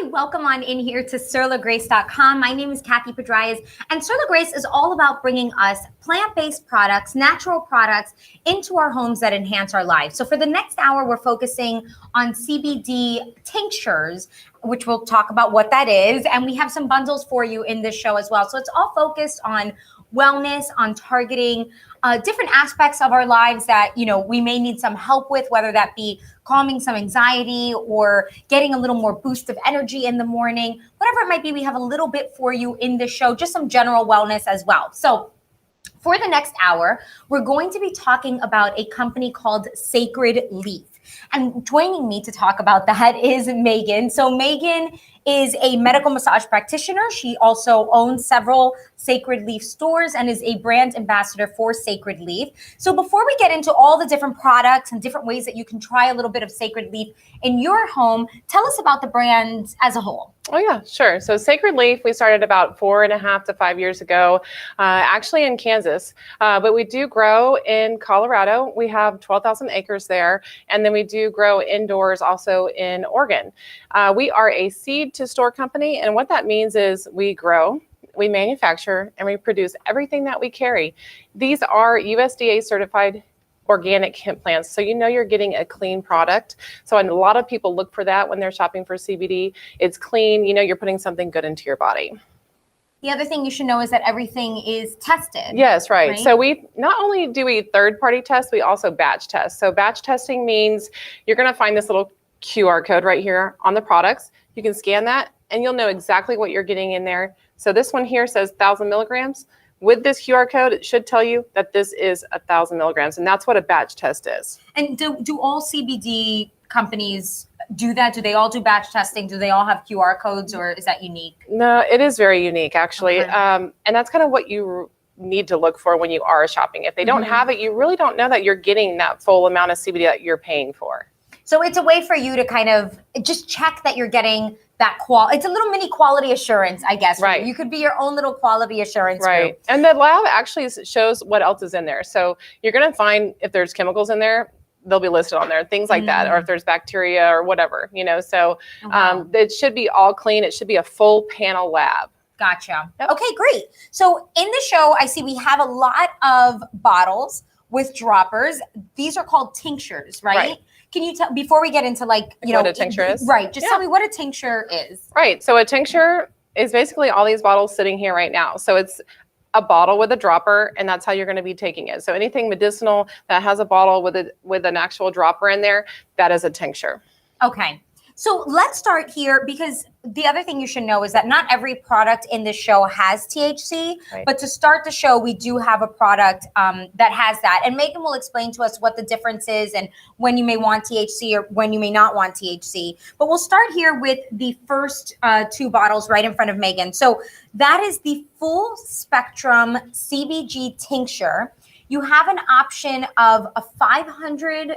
Hi, welcome on in here to SurLaGrace.com. My name is Cathy Pedrayes, and Sur La Grace is all about bringing us plant-based products, natural products into our homes that enhance our lives. So for the next hour, we're focusing on CBD tinctures, which we'll talk about what that is, and we have some bundles for you in this show as well. So it's all focused on wellness, on targeting different aspects of our lives that, we may need some help with, whether that be calming some anxiety or getting a little more boost of energy in the morning, whatever it might be. We have a little bit for you in this show, just some general wellness as well. So for the next hour, we're going to be talking about a company called Sacred Leaf. And joining me to talk about that is Megan. So Megan is a medical massage practitioner. She also owns several Sacred Leaf stores and is a brand ambassador for Sacred Leaf. So before we get into all the different products and different ways that you can try a little bit of Sacred Leaf in your home, tell us about the brand as a whole. Oh yeah, sure. So Sacred Leaf, we started about 4.5 to 5 years ago, actually in Kansas, but we do grow in Colorado. We have 12,000 acres there, and then we do grow indoors also in Oregon. We are a seed to store company, and what that means is we grow, we manufacture, and we produce everything that we carry. These are USDA certified organic hemp plants. So you're getting a clean product. So a lot of people look for that when they're shopping for CBD. It's clean, you're putting something good into your body. The other thing you should know is that everything is tested. Yes, right. So we not only do we third-party test, we also batch test. So batch testing means you're going to find this little QR code right here on the products. You can scan that and you'll know exactly what you're getting in there. So this one here says 1,000 milligrams. With this QR code, it should tell you that this is 1,000 milligrams, and that's what a batch test is. And do all CBD companies do that? Do they all do batch testing? Do they all have QR codes, or is that unique? No, it is very unique, actually. Okay. And that's kind of what you need to look for when you are shopping. If they don't have it, you really don't know that you're getting that full amount of CBD that you're paying for. So it's a way for you to kind of just check that you're getting that it's a little mini quality assurance, I guess. Right. You could be your own little quality assurance group. And the lab actually shows what else is in there. So you're going to find if there's chemicals in there, they'll be listed on there, things like that, or if there's bacteria or whatever, So it should be all clean. It should be a full panel lab. Gotcha. Yep. Okay, great. So in the show, I see we have a lot of bottles with droppers. These are called tinctures, right? Can you tell, before we get into what a tincture is? Right. Just tell me what a tincture is. Right. So a tincture is basically all these bottles sitting here right now. So it's a bottle with a dropper, and that's how you're going to be taking it. So anything medicinal that has a bottle with an actual dropper in there, that is a tincture. Okay. So let's start here, because the other thing you should know is that not every product in this show has THC, but to start the show, we do have a product that has that. And Megan will explain to us what the difference is and when you may want THC or when you may not want THC. But we'll start here with the first two bottles right in front of Megan. So that is the full spectrum CBG tincture. You have an option of a 500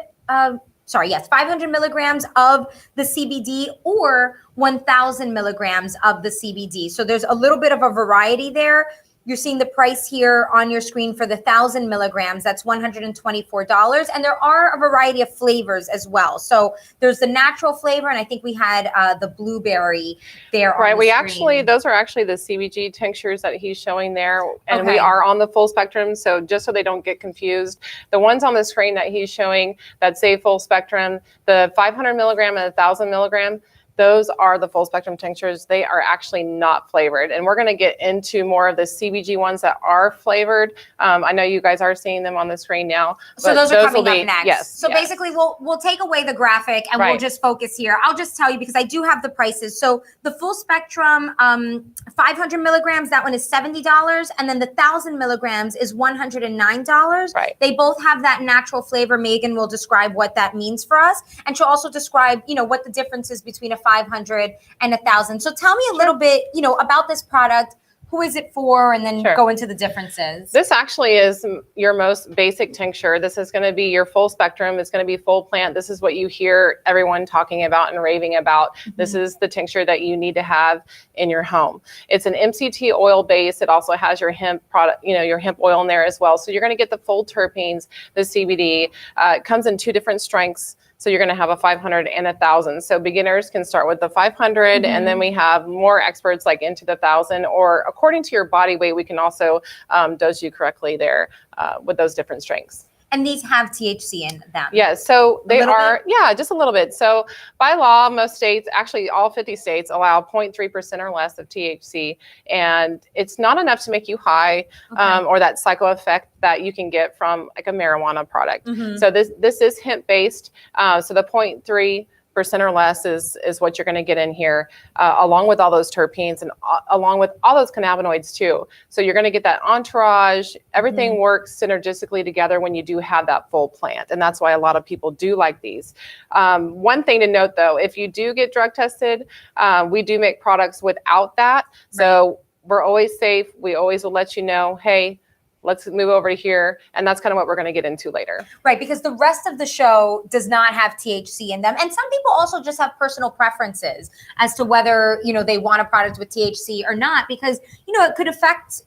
milligrams of the CBD or 1,000 milligrams of the CBD. So there's a little bit of a variety there. You're seeing the price here on your screen for the 1,000 milligrams. That's $124. And there are a variety of flavors as well. So there's the natural flavor, and I think we had the blueberry there on the screen. Those are actually the CBG tinctures that he's showing there. And we are on the full spectrum. So just so they don't get confused, the ones on the screen that he's showing that say full spectrum, the 500 milligram and 1,000 milligram, those are the full spectrum tinctures. They are actually not flavored. And we're going to get into more of the CBG ones that are flavored. I know you guys are seeing them on the screen now. So those are coming up next. Yes. So basically we'll take away the graphic and we'll just focus here. I'll just tell you because I do have the prices. So the full spectrum 500 milligrams, that one is $70. And then the 1,000 milligrams is $109. Right. They both have that natural flavor. Megan will describe what that means for us. And she'll also describe, what the difference is between a 500 and 1,000. So tell me a little bit, about this product. Who is it for? And then go into the differences. This actually is your most basic tincture. This is going to be your full spectrum. It's going to be full plant. This is what you hear everyone talking about and raving about. This is the tincture that you need to have in your home. It's an MCT oil base. It also has your hemp product, your hemp oil in there as well. So you're going to get the full terpenes, the CBD. It comes in 2 different strengths. So you're going to have a 500 and a 1,000. So beginners can start with the 500, and then we have more experts like into the 1,000, or according to your body weight, we can also dose you correctly there with those different strengths. And these have THC in them. Yeah, so they are, bit? yeah, just a little bit. So by law, most states, actually all 50 states, allow 0.3% or less of THC, and it's not enough to make you high, or that psycho effect that you can get from like a marijuana product. So this is hemp based. So the 0.3% or less is what you're going to get in here, along with all those terpenes and along with all those cannabinoids too. So you're going to get that entourage. Everything works synergistically together when you do have that full plant, and that's why a lot of people do like these. One thing to note though, if you do get drug tested, we do make products without that. So we're always safe. We always will let you know, hey, let's move over to here. And that's kind of what we're going to get into later. Right, because the rest of the show does not have THC in them. And some people also just have personal preferences as to whether, you know, they want a product with THC or not, because, you know, it could affect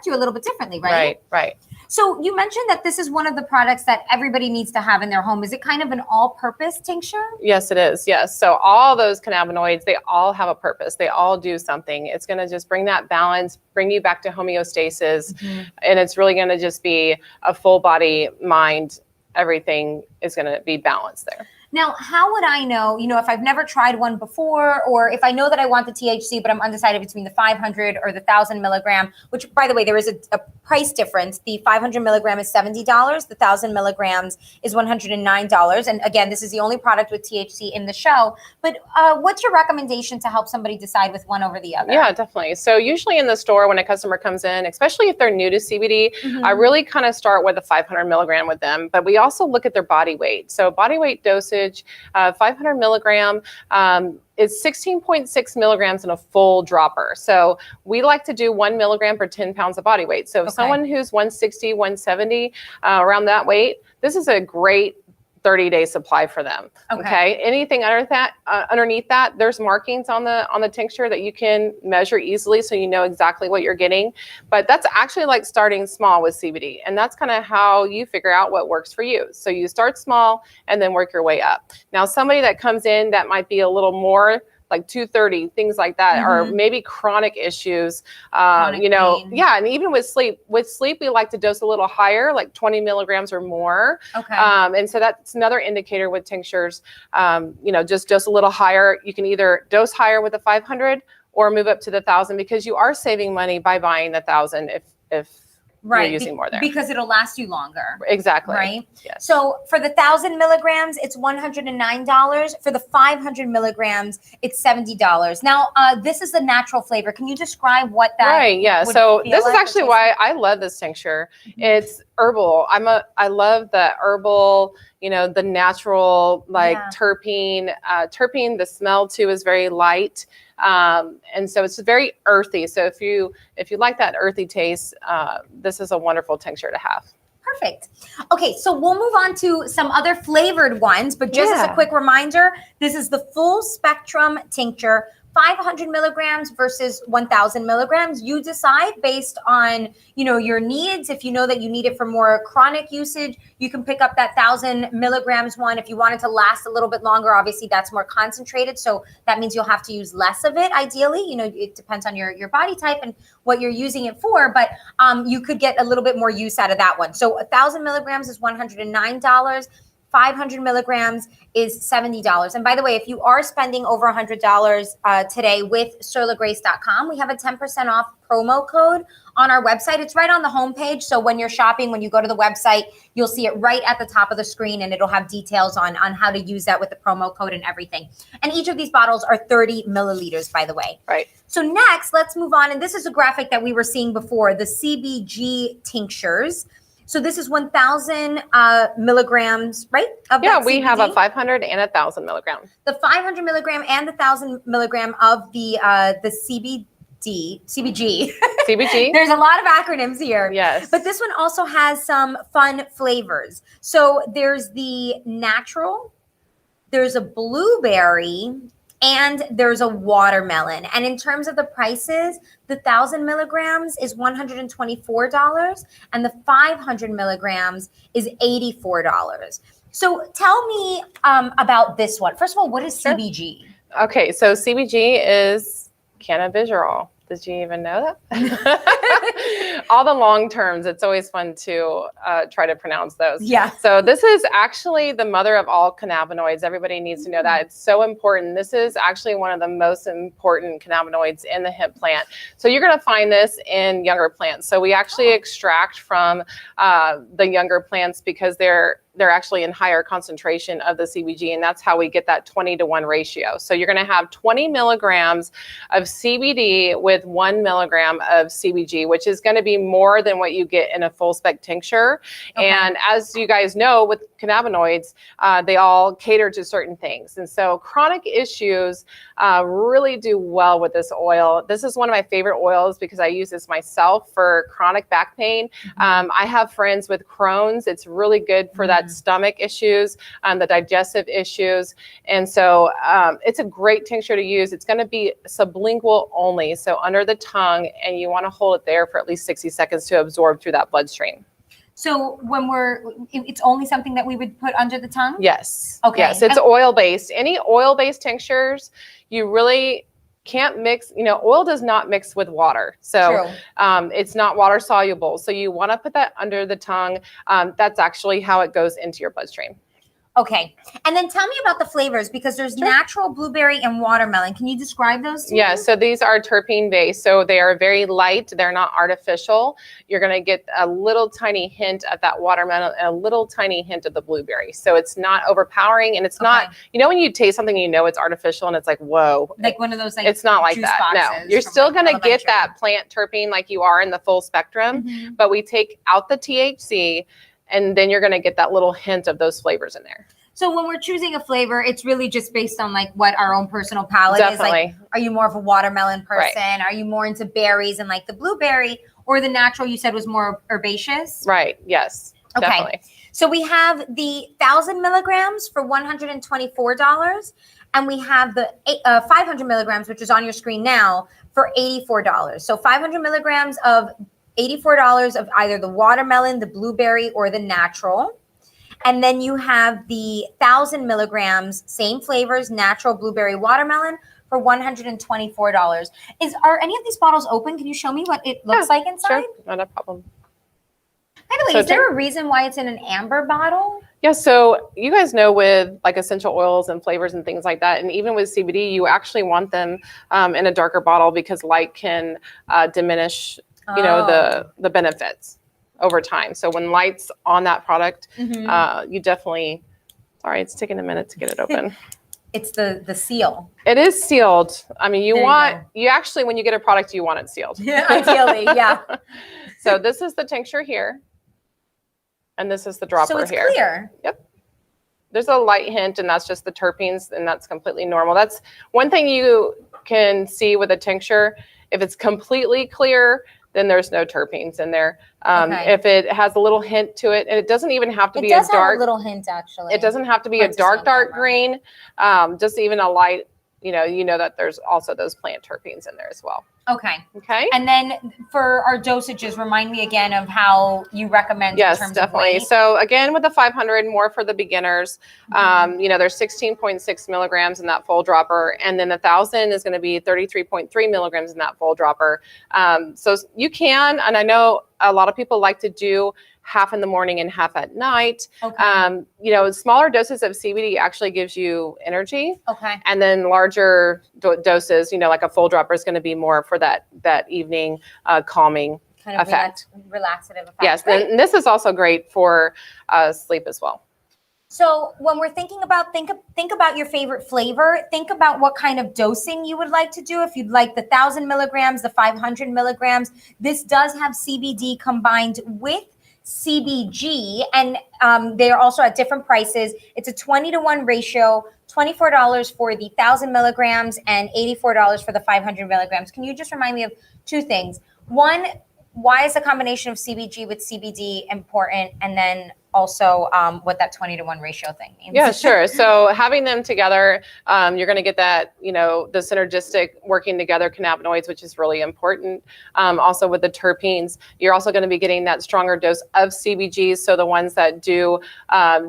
you a little bit differently, right? Right. So you mentioned that this is one of the products that everybody needs to have in their home. Is it kind of an all-purpose tincture? Yes, it is. Yes. So all those cannabinoids, they all have a purpose. They all do something. It's going to just bring that balance, bring you back to homeostasis. And it's really going to just be a full body, mind, everything is going to be balanced there. Now, how would I know, you know, if I've never tried one before, or if I know that I want the THC, but I'm undecided between the 500 or the 1,000 milligram, which, by the way, there is a price difference. The 500 milligram is $70. The 1,000 milligrams is $109. And again, this is the only product with THC in the show. But what's your recommendation to help somebody decide with one over the other? Yeah, definitely. So usually in the store, when a customer comes in, especially if they're new to CBD, I really kind of start with a 500 milligram with them. But we also look at their body weight. So body weight dosage, 500 milligram is 16.6 milligrams in a full dropper. So we like to do 1 milligram per 10 pounds of body weight. So if someone who's 160, 170, around that weight, this is a great 30-day supply for them. Okay. Anything under that, underneath that, there's markings on the tincture that you can measure easily, so you know exactly what you're getting. But that's actually like starting small with CBD, and that's kind of how you figure out what works for you. So you start small and then work your way up. Now, somebody that comes in that might be a little more like 230, things like that, or maybe chronic issues, you know, pain. Yeah. And even with sleep, we like to dose a little higher, like 20 milligrams or more. And so that's another indicator with tinctures, you know, just dose a little higher. You can either dose higher with the 500 or move up to the 1,000, because you are saving money by buying the 1,000 if you're using more there. Because it'll last you longer. Exactly. Right? Yes. So for the 1,000 milligrams, it's $109. For the 500 milligrams, it's $70. Now, this is the natural flavor. Can you describe what that Right, yeah. So this is actually why I love this tincture. It's herbal. I love the herbal, you know, the natural, like terpene. Terpene, the smell too is very light. And so it's very earthy. So if you like that earthy taste, this is a wonderful tincture to have. Perfect. Okay, so we'll move on to some other flavored ones, but just as a quick reminder, this is the full spectrum tincture, 500 milligrams versus 1,000 milligrams. You decide based on, you know, your needs. If you know that you need it for more chronic usage, you can pick up that 1,000 milligrams one. If you want it to last a little bit longer, obviously that's more concentrated. So that means you'll have to use less of it. Ideally, you know, it depends on your body type and what you're using it for, but you could get a little bit more use out of that one. So 1,000 milligrams is $109. 500 milligrams is $70. And by the way, if you are spending over $100 today with SurlaGrace.com, we have a 10% off promo code on our website. It's right on the homepage. So when you're shopping, when you go to the website, you'll see it right at the top of the screen, and it'll have details on how to use that with the promo code and everything. And each of these bottles are 30 milliliters, by the way. Right. So next, let's move on. And this is a graphic that we were seeing before, the CBG tinctures. So this is 1,000 milligrams, right? Yeah, we have a 500 and 1,000 milligram. The 500 milligram and the 1,000 milligram of the CBG. CBG. There's a lot of acronyms here. Yes. But this one also has some fun flavors. So there's the natural, there's a blueberry, and there's a watermelon. And in terms of the prices, the 1,000 milligrams is $124, and the 500 milligrams is $84. So tell me about this one. First of all, what is Sure. CBG? Okay, so CBG is cannabigerol. Did you even know that? All the long terms, it's always fun to try to pronounce those. Yeah. So this is actually the mother of all cannabinoids. Everybody needs to know that. It's so important. This is actually one of the most important cannabinoids in the hemp plant. So you're going to find this in younger plants. So we actually extract from the younger plants because they're actually in higher concentration of the CBG, and that's how we get that 20-to-1 ratio. So you're going to have 20 milligrams of CBD with 1 milligram of CBG, which is going to be more than what you get in a full spec tincture. Okay. And as you guys know, with cannabinoids, they all cater to certain things. And so chronic issues really do well with this oil. This is one of my favorite oils because I use this myself for chronic back pain. Mm-hmm. I have friends with Crohn's. It's really good for that stomach issues, the digestive issues. And so it's a great tincture to use. It's going to be sublingual only, so under the tongue, and you want to hold it there for at least 60 seconds to absorb through that bloodstream. So it's only something that we would put under the tongue? Yes. Okay. Yes, it's oil-based. Any oil-based tinctures, you really can't mix, oil does not mix with water. So it's not water soluble. So you want to put that under the tongue. That's actually how it goes into your bloodstream. Okay. And then tell me about the flavors, because there's natural blueberry and watermelon. Can you describe those to me? So these are terpene based. So they are very light. They're not artificial. You're going to get a little tiny hint of that watermelon and a little tiny hint of the blueberry. So it's not overpowering, and it's not, when you taste something, it's artificial and it's like, whoa. Like one of those, it's not like that. No, you're still going to get that plant terpene like you are in the full spectrum, but we take out the THC, and then you're going to get that little hint of those flavors in there. So when we're choosing a flavor, it's really just based on like what our own personal palate is. Like, are you more of a watermelon person? Right. Are you more into berries and like the blueberry, or the natural you said was more herbaceous? Right. Yes. Okay. Definitely. So we have the 1,000 milligrams for $124, and we have the 500 milligrams, which is on your screen now, for $84. So 500 milligrams of $84 of either the watermelon, the blueberry, or the natural. And then you have the 1,000 milligrams, same flavors, natural, blueberry, watermelon, for $124. Are any of these bottles open? Can you show me what it looks like inside? Sure, not a problem. By the way, is there a reason why it's in an amber bottle? Yeah, so you guys know with like essential oils and flavors and things like that, and even with CBD, you actually want them in a darker bottle because light can diminish, the benefits over time. So when light's on that product, you definitely, sorry, it's taking a minute to get it open. It's the seal. It is sealed. I mean, you actually, when you get a product, you want it sealed. Yeah, ideally, yeah. So this is the tincture here. And this is the dropper here. So it's clear. Yep. There's a light hint, and that's just the terpenes, and that's completely normal. That's one thing you can see with a tincture. If it's completely clear, then there's no terpenes in there. If it has a little hint to it, and it doesn't even have to be a dark. It does have a little hint, actually. It doesn't have to be a dark green. Just even a light. You know that there's also those plant terpenes in there as well. Okay. Okay. And then for our dosages, remind me again of how you recommend. Yes, in terms definitely. Of weight. So again, with the 500, more for the beginners. There's 16.6 milligrams in that full dropper, and then the 1,000 is going to be 33.3 milligrams in that full dropper. So you can, and I know a lot of people like to do half in the morning and half at night. Okay. Smaller doses of CBD actually gives you energy. Okay. And then larger doses, like a full dropper is going to be more for that evening calming kind of effect. Relaxative effect. Yes. And this is also great for sleep as well. So when we're thinking about, think about your favorite flavor. Think about what kind of dosing you would like to do. If you'd like the 1,000 milligrams, the 500 milligrams, this does have CBD combined with CBG, and they are also at different prices. It's a 20-to-1 ratio, $24 for the 1,000 milligrams and $84 for the 500 milligrams. Can you just remind me of two things? One, why is the combination of CBG with CBD important? And then also what that 20-to-1 ratio thing means. Yeah, sure. So having them together, you're going to get that, the synergistic working together cannabinoids, which is really important. Also with the terpenes, you're also going to be getting that stronger dose of CBG. So the ones that do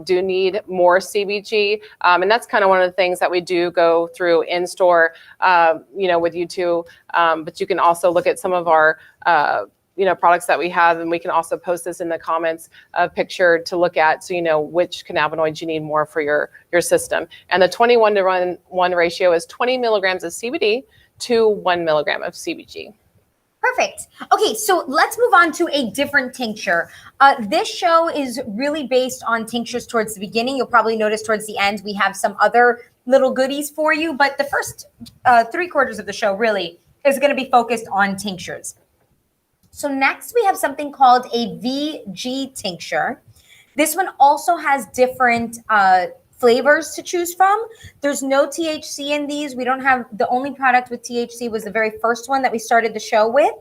need more CBG. And that's kind of one of the things that we do go through in store, with you too. But you can also look at some of our products that we have, and we can also post this in the comments, a picture to look at so you know which cannabinoids you need more for your system. And the 21-to-1 ratio is 20 milligrams of CBD to 1 milligram of CBG. Perfect. Okay, so let's move on to a different tincture. This show is really based on tinctures towards the beginning. You'll probably notice towards the end we have some other little goodies for you, but the first 3/4 of the show really is going to be focused on tinctures. So next we have something called a VG tincture. This one also has different flavors to choose from. There's no THC in these. We don't have, the only product with THC was the very first one that we started the show with.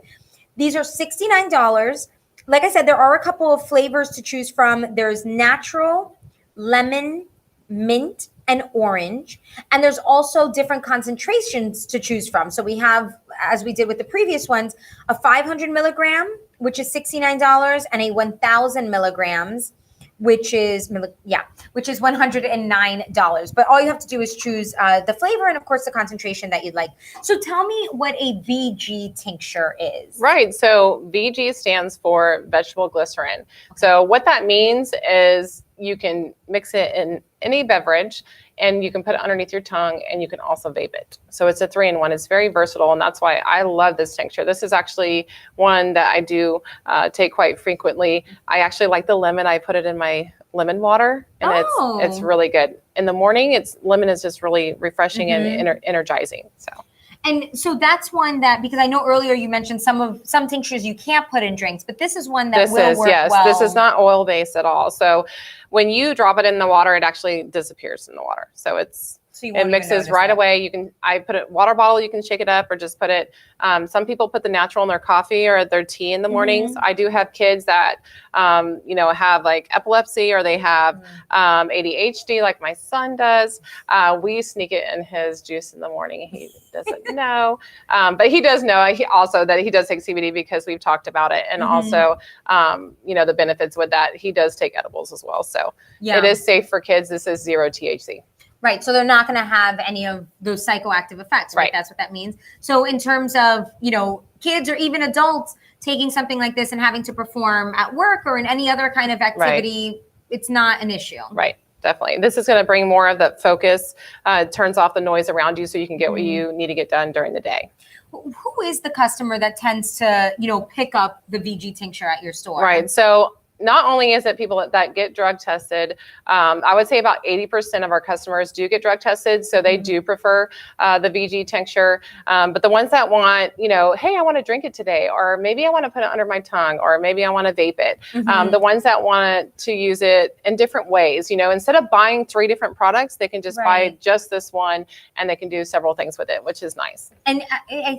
These are $69. Like I said, there are a couple of flavors to choose from. There's natural, lemon, mint, and orange. And there's also different concentrations to choose from. So we have, as we did with the previous ones, a 500 milligram, which is $69, and a 1,000 milligrams, which is $109. But all you have to do is choose the flavor and, of course, the concentration that you'd like. So tell me what a VG tincture is. Right. So VG stands for vegetable glycerin. Okay. So what that means is you can mix it in any beverage, and you can put it underneath your tongue, and you can also vape it. So it's a 3-in-1. It's very versatile, and that's why I love this tincture. This is actually one that I do take quite frequently. I actually like the lemon. I put it in my lemon water, and it's really good. In the morning, lemon is just really refreshing and energizing. And so that's one that, because I know earlier you mentioned some tinctures you can't put in drinks, but this is one that will work well. This is not oil based at all. So when you drop it in the water, it actually disappears in the water. So it mixes right away. I put it in a water bottle, you can shake it up or just put it. Some people put the natural in their coffee or their tea in the mornings. I do have kids that, have like epilepsy, or they have ADHD like my son does. We sneak it in his juice in the morning. He doesn't know, but he does know he does take CBD because we've talked about it. And also, the benefits with that. He does take edibles as well. So it is safe for kids. This is 0 THC. Right. So they're not going to have any of those psychoactive effects, right? That's what that means. So in terms of, kids or even adults taking something like this and having to perform at work or in any other kind of activity, it's not an issue. Right. Definitely. This is going to bring more of that focus, turns off the noise around you so you can get what you need to get done during the day. Who is the customer that tends to, pick up the VG tincture at your store? Right. So not only is it people that get drug tested, I would say about 80% of our customers do get drug tested. So they do prefer the VG tincture. But the ones that want, hey, I want to drink it today, or maybe I want to put it under my tongue, or maybe I want to vape it. The ones that want to use it in different ways, instead of buying 3 different products, they can just buy just this one, and they can do several things with it, which is nice. And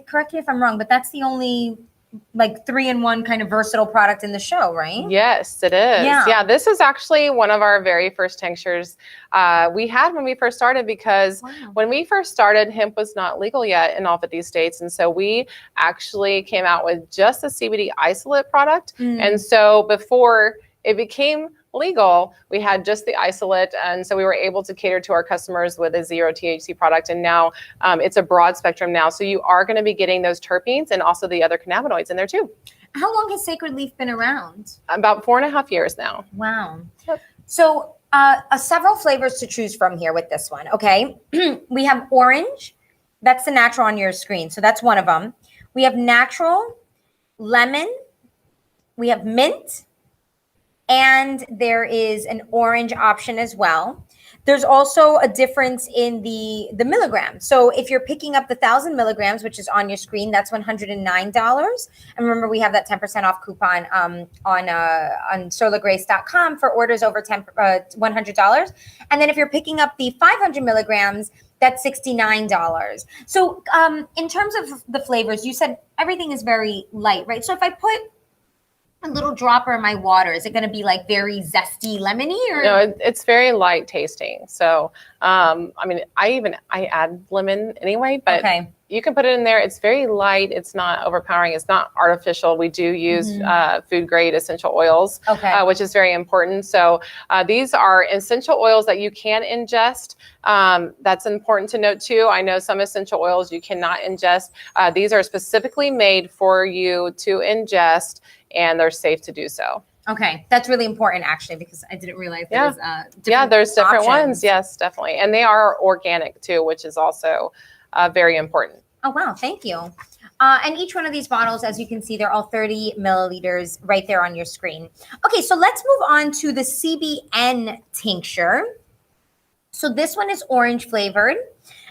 correct me if I'm wrong, but that's the only 3-in-1 kind of versatile product in the show, right? Yes, it is. Yeah, this is actually one of our very first tinctures we had when we first started, because when we first started, hemp was not legal yet in all 50 states. And so we actually came out with just a CBD isolate product. And so before it became legal, we had just the isolate, and so we were able to cater to our customers with a 0 THC product. And now it's a broad spectrum now, so you are going to be getting those terpenes and also the other cannabinoids in there too. How long has Sacred Leaf been around? About 4.5 years now. Wow. So several flavors to choose from here with this one. Okay, we have orange. That's the natural on your screen, so that's one of them. We have natural, lemon. We have mint. And there is an orange option as well. There's also a difference in the milligrams. So if you're picking up the 1,000 milligrams, which is on your screen, that's $109. And remember, we have that 10% off coupon on SolarGrace.com for orders over $100. And then if you're picking up the 500 milligrams, that's $69. So in terms of the flavors, you said everything is very light, right? So if I put a little dropper in my water, is it going to be like very zesty, lemony, or? No, it's very light tasting. So, I mean, I add lemon anyway, but Okay. you can put it in there. It's very light. It's not overpowering. It's not artificial. We do use food grade essential oils, Okay. which is very important. So these are essential oils that you can ingest. That's important to note too. I know some essential oils you cannot ingest. These are specifically made for you to ingest, and they're safe to do so. Okay, that's really important actually, because I didn't realize there was there's different options. ones. Yes, definitely, and they are organic too, which is also very important. Oh wow, thank you. And each one of these bottles, as you can see, they're all 30 milliliters right there on your screen. Okay, so let's move on to the CBN tincture. So this one is orange flavored,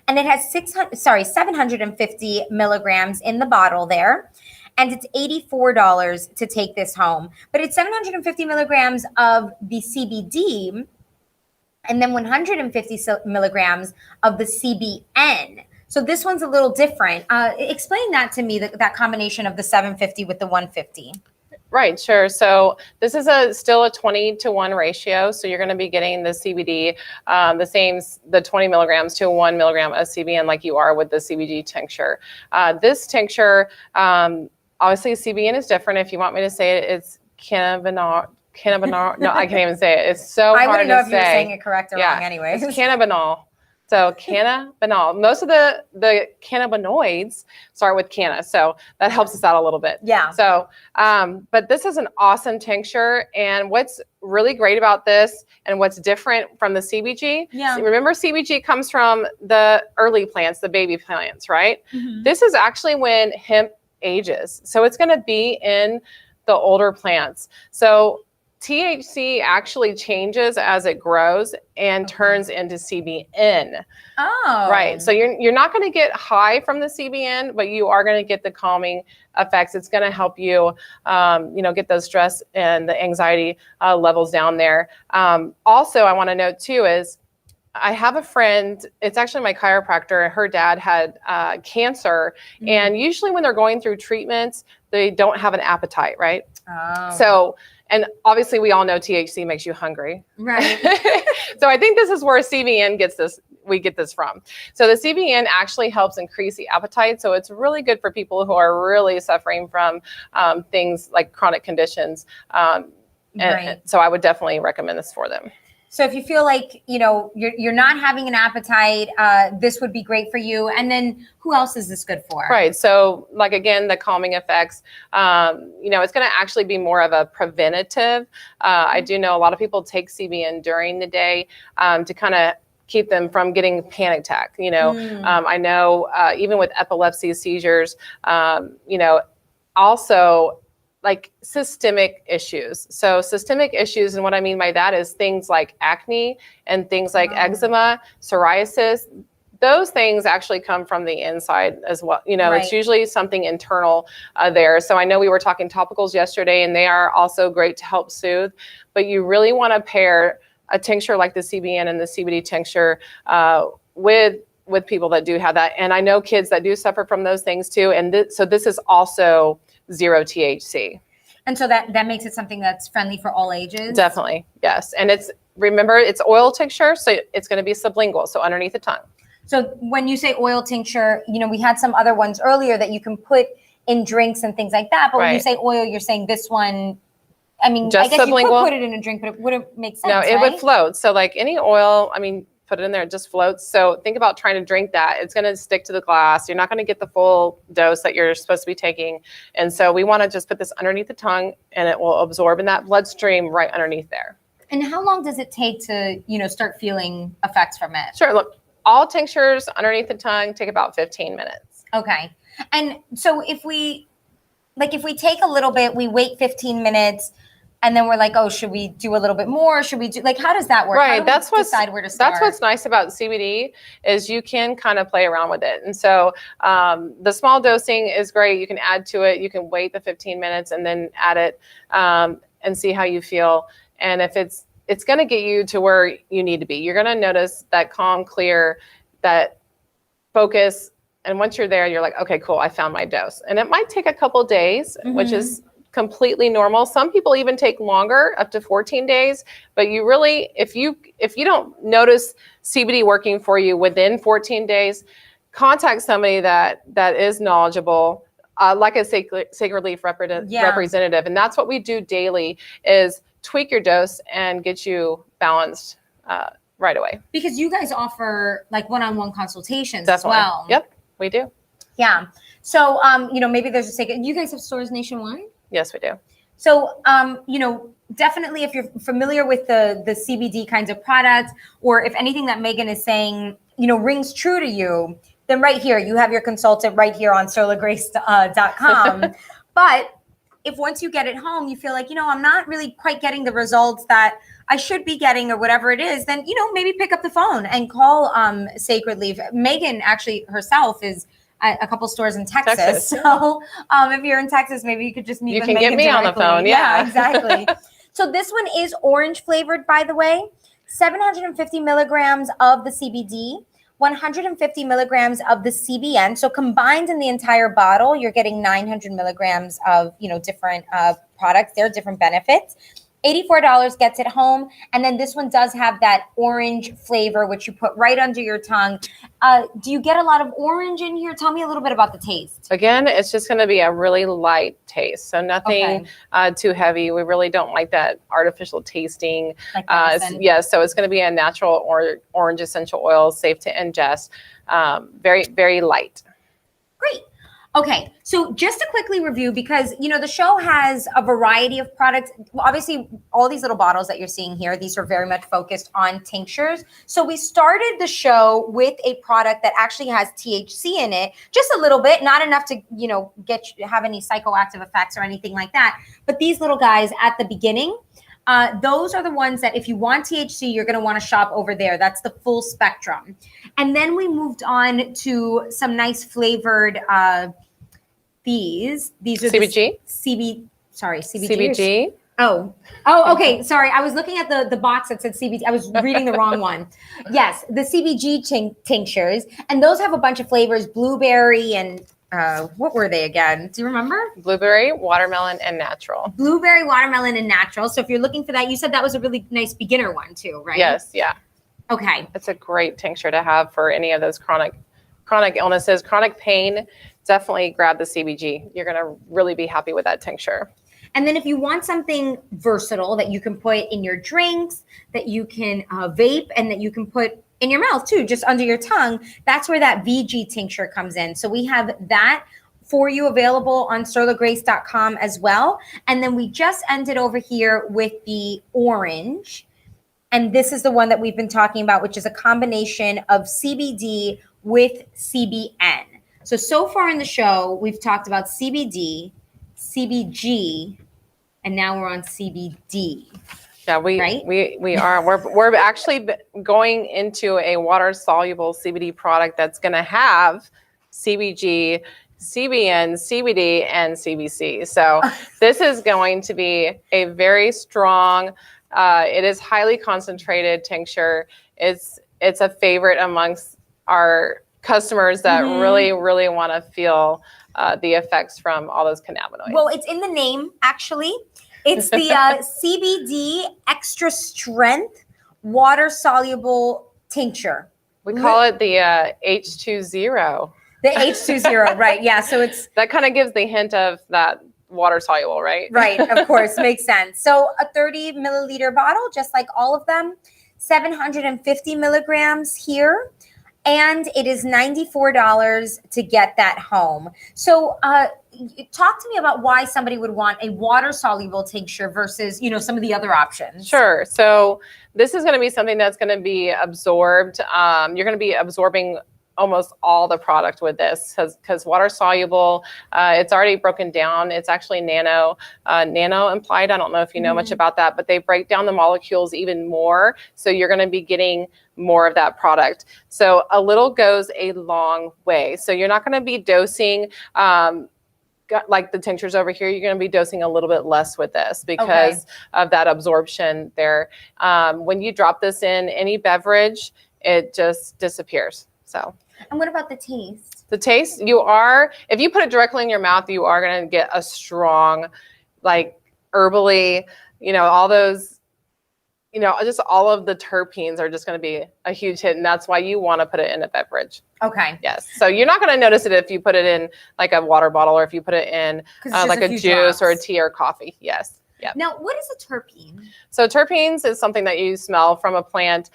and it has 750 milligrams in the bottle there. And it's $84 to take this home. But it's 750 milligrams of the CBD and then 150 milligrams of the CBN. So this one's a little different. Explain that to me, that combination of the 750 with the 150. Right, sure. So this is still a 20-to-1 ratio. So you're going to be getting the CBD, the 20 milligrams to 1 milligram of CBN like you are with the CBD tincture. This tincture, obviously, CBN is different. If you want me to say it, it's cannabinol. No, I can't even say it. It's so hard to say. I wouldn't know if you were saying it correct or wrong anyway. It's cannabinol. So cannabinol. Most of the cannabinoids start with canna, so that helps us out a little bit. Yeah. So, but this is an awesome tincture, and what's really great about this, and what's different from the CBG. Yeah. Remember, CBG comes from the early plants, the baby plants, right? Mm-hmm. This is actually when hemp ages, so it's going to be in the older plants. So THC actually changes as it grows and turns into CBN. Oh. Right. So you're not going to get high from the CBN, but you are going to get the calming effects. It's going to help you, get those stress and the anxiety levels down there. Also, I want to note too is I have a friend, it's actually my chiropractor. Her dad had cancer. Mm-hmm. And usually when they're going through treatments, they don't have an appetite, right? Oh. So, and obviously we all know THC makes you hungry. Right. So I think this is where CBN we get this from. So the CBN actually helps increase the appetite. So it's really good for people who are really suffering from things like chronic conditions. And so I would definitely recommend this for them. So if you feel like, you're not having an appetite, this would be great for you. And then who else is this good for? Right. So like, again, the calming effects, it's going to actually be more of a preventative. I do know a lot of people take CBN during the day to kind of keep them from getting panic attack. I know even with epilepsy, seizures, also like systemic issues. So systemic issues, and what I mean by that is things like acne and things like eczema, psoriasis. Those things actually come from the inside as well. It's usually something internal there. So I know we were talking topicals yesterday, and they are also great to help soothe, but you really want to pair a tincture like the CBN and the CBD tincture with people that do have that. And I know kids that do suffer from those things too. And so this is also 0 THC. And so that makes it something that's friendly for all ages? Definitely, yes. And remember, it's oil tincture, so it's going to be sublingual, so underneath the tongue. So when you say oil tincture, we had some other ones earlier that you can put in drinks and things like that. But when you say oil, you're saying this one, I mean, just I guess sublingual. You could put it in a drink, but it wouldn't make sense, No, it would float. So like any oil, put it in there, it just floats. So think about trying to drink that. It's going to stick to the glass. You're not going to get the full dose that you're supposed to be taking. And so we want to just put this underneath the tongue, and it will absorb in that bloodstream right underneath there. And how long does it take to, start feeling effects from it? Sure. Look, all tinctures underneath the tongue take about 15 minutes. Okay. And so if we take a little bit, we wait 15 minutes, and then we're like, oh, should we do a little bit more? Should we do, how does that work? Right. That's what decide where to start. That's what's nice about CBD is you can kind of play around with it. And so the small dosing is great. You can add to it. You can wait the 15 minutes and then add it and see how you feel. And if it's going to get you to where you need to be. You're going to notice that calm, clear, that focus. And once you're there, you're like, okay, cool, I found my dose. And it might take a couple days, which is completely normal. Some people even take longer, up to 14 days. But you really, if you don't notice CBD working for you within 14 days, contact somebody that is knowledgeable, like a Sacred Leaf representative. And that's what we do daily, is tweak your dose and get you balanced right away. Because you guys offer like one-on-one consultations Definitely. as well. Yep, we do. Yeah. So, maybe there's a Sacred. You guys have stores nationwide? Yes, we do. So, definitely if you're familiar with the CBD kinds of products, or if anything that Megan is saying, rings true to you, then right here, you have your consultant right here on SurlaGrace.com. But if once you get it home, you feel like, I'm not really quite getting the results that I should be getting or whatever it is, then, maybe pick up the phone and call Sacred Leaf. Megan actually herself is at a couple stores in Texas. So if you're in Texas, maybe you could just meet with Megan. You can get me directly. on the phone. Yeah, exactly. So this one is orange flavored, by the way. 750 milligrams of the CBD, 150 milligrams of the CBN. So combined in the entire bottle, you're getting 900 milligrams of, different products. There are different benefits. $84 gets it home. And then this one does have that orange flavor, which you put right under your tongue. Do you get a lot of orange in here? Tell me a little bit about the taste. Again, it's just going to be a really light taste. So nothing too heavy. We really don't like that artificial tasting. So it's going to be a natural orange essential oil, safe to ingest, very, very light. Great. Okay, so just to quickly review, because, the show has a variety of products. Obviously, all these little bottles that you're seeing here, these are very much focused on tinctures. So we started the show with a product that actually has THC in it, just a little bit, not enough to, have any psychoactive effects or anything like that. But these little guys at the beginning, those are the ones that if you want THC, you're going to want to shop over there. That's the full spectrum. And then we moved on to some nice flavored, these are CBG? CBG. CBG. Oh, okay. Sorry. I was looking at the box that said CBD. I was reading the wrong one. Yes, the CBG tinctures. And those have a bunch of flavors, blueberry and what were they again? Do you remember? Blueberry, watermelon, and natural. Blueberry, watermelon, and natural. So if you're looking for that, you said that was a really nice beginner one too, right? Yes. Yeah. Okay. It's a great tincture to have for any of those chronic illnesses, chronic pain. Definitely grab the CBG. You're going to really be happy with that tincture. And then if you want something versatile that you can put in your drinks, that you can vape, and that you can put in your mouth too, just under your tongue, that's where that VG tincture comes in. So we have that for you available on SurlaGrace.com as well. And then we just ended over here with the orange. And this is the one that we've been talking about, which is a combination of CBD with CBN. So far in the show, we've talked about CBD, CBG, and now we're on CBD. Yeah, we are. We're actually going into a water soluble CBD product that's going to have CBG, CBN, CBD, and CBC. So this is going to be a very strong. It is highly concentrated tincture. It's a favorite amongst our customers that really want to feel the effects from all those cannabinoids. Well, it's in the name, actually. It's the CBD extra strength water soluble tincture. We call it the H20. The H20, right? Yeah. So that kind of gives the hint of that water soluble, right? Right. Of course, makes sense. So a 30 milliliter bottle, just like all of them, 750 milligrams here. And it is $94 to get that home. So talk to me about why somebody would want a water-soluble tincture versus, some of the other options. Sure. So this is going to be something that's going to be absorbed. You're going to be absorbing almost all the product with this because water soluble, it's already broken down. It's actually nano implied. I don't know if you know much about that, but they break down the molecules even more. So you're going to be getting more of that product. So a little goes a long way. So you're not going to be dosing like the tinctures over here. You're going to be dosing a little bit less with this because of that absorption there. When you drop this in any beverage, it just disappears. So. And what about the taste? The taste, if you put it directly in your mouth, you are going to get a strong like herbally, all those, just all of the terpenes are just going to be a huge hit. And that's why you want to put it in a beverage. Okay. Yes. So you're not going to notice it if you put it in like a water bottle or if you put it in like a juice or a tea or coffee. Yes. Yeah. Now, what is a terpene? So terpenes is something that you smell from a plant.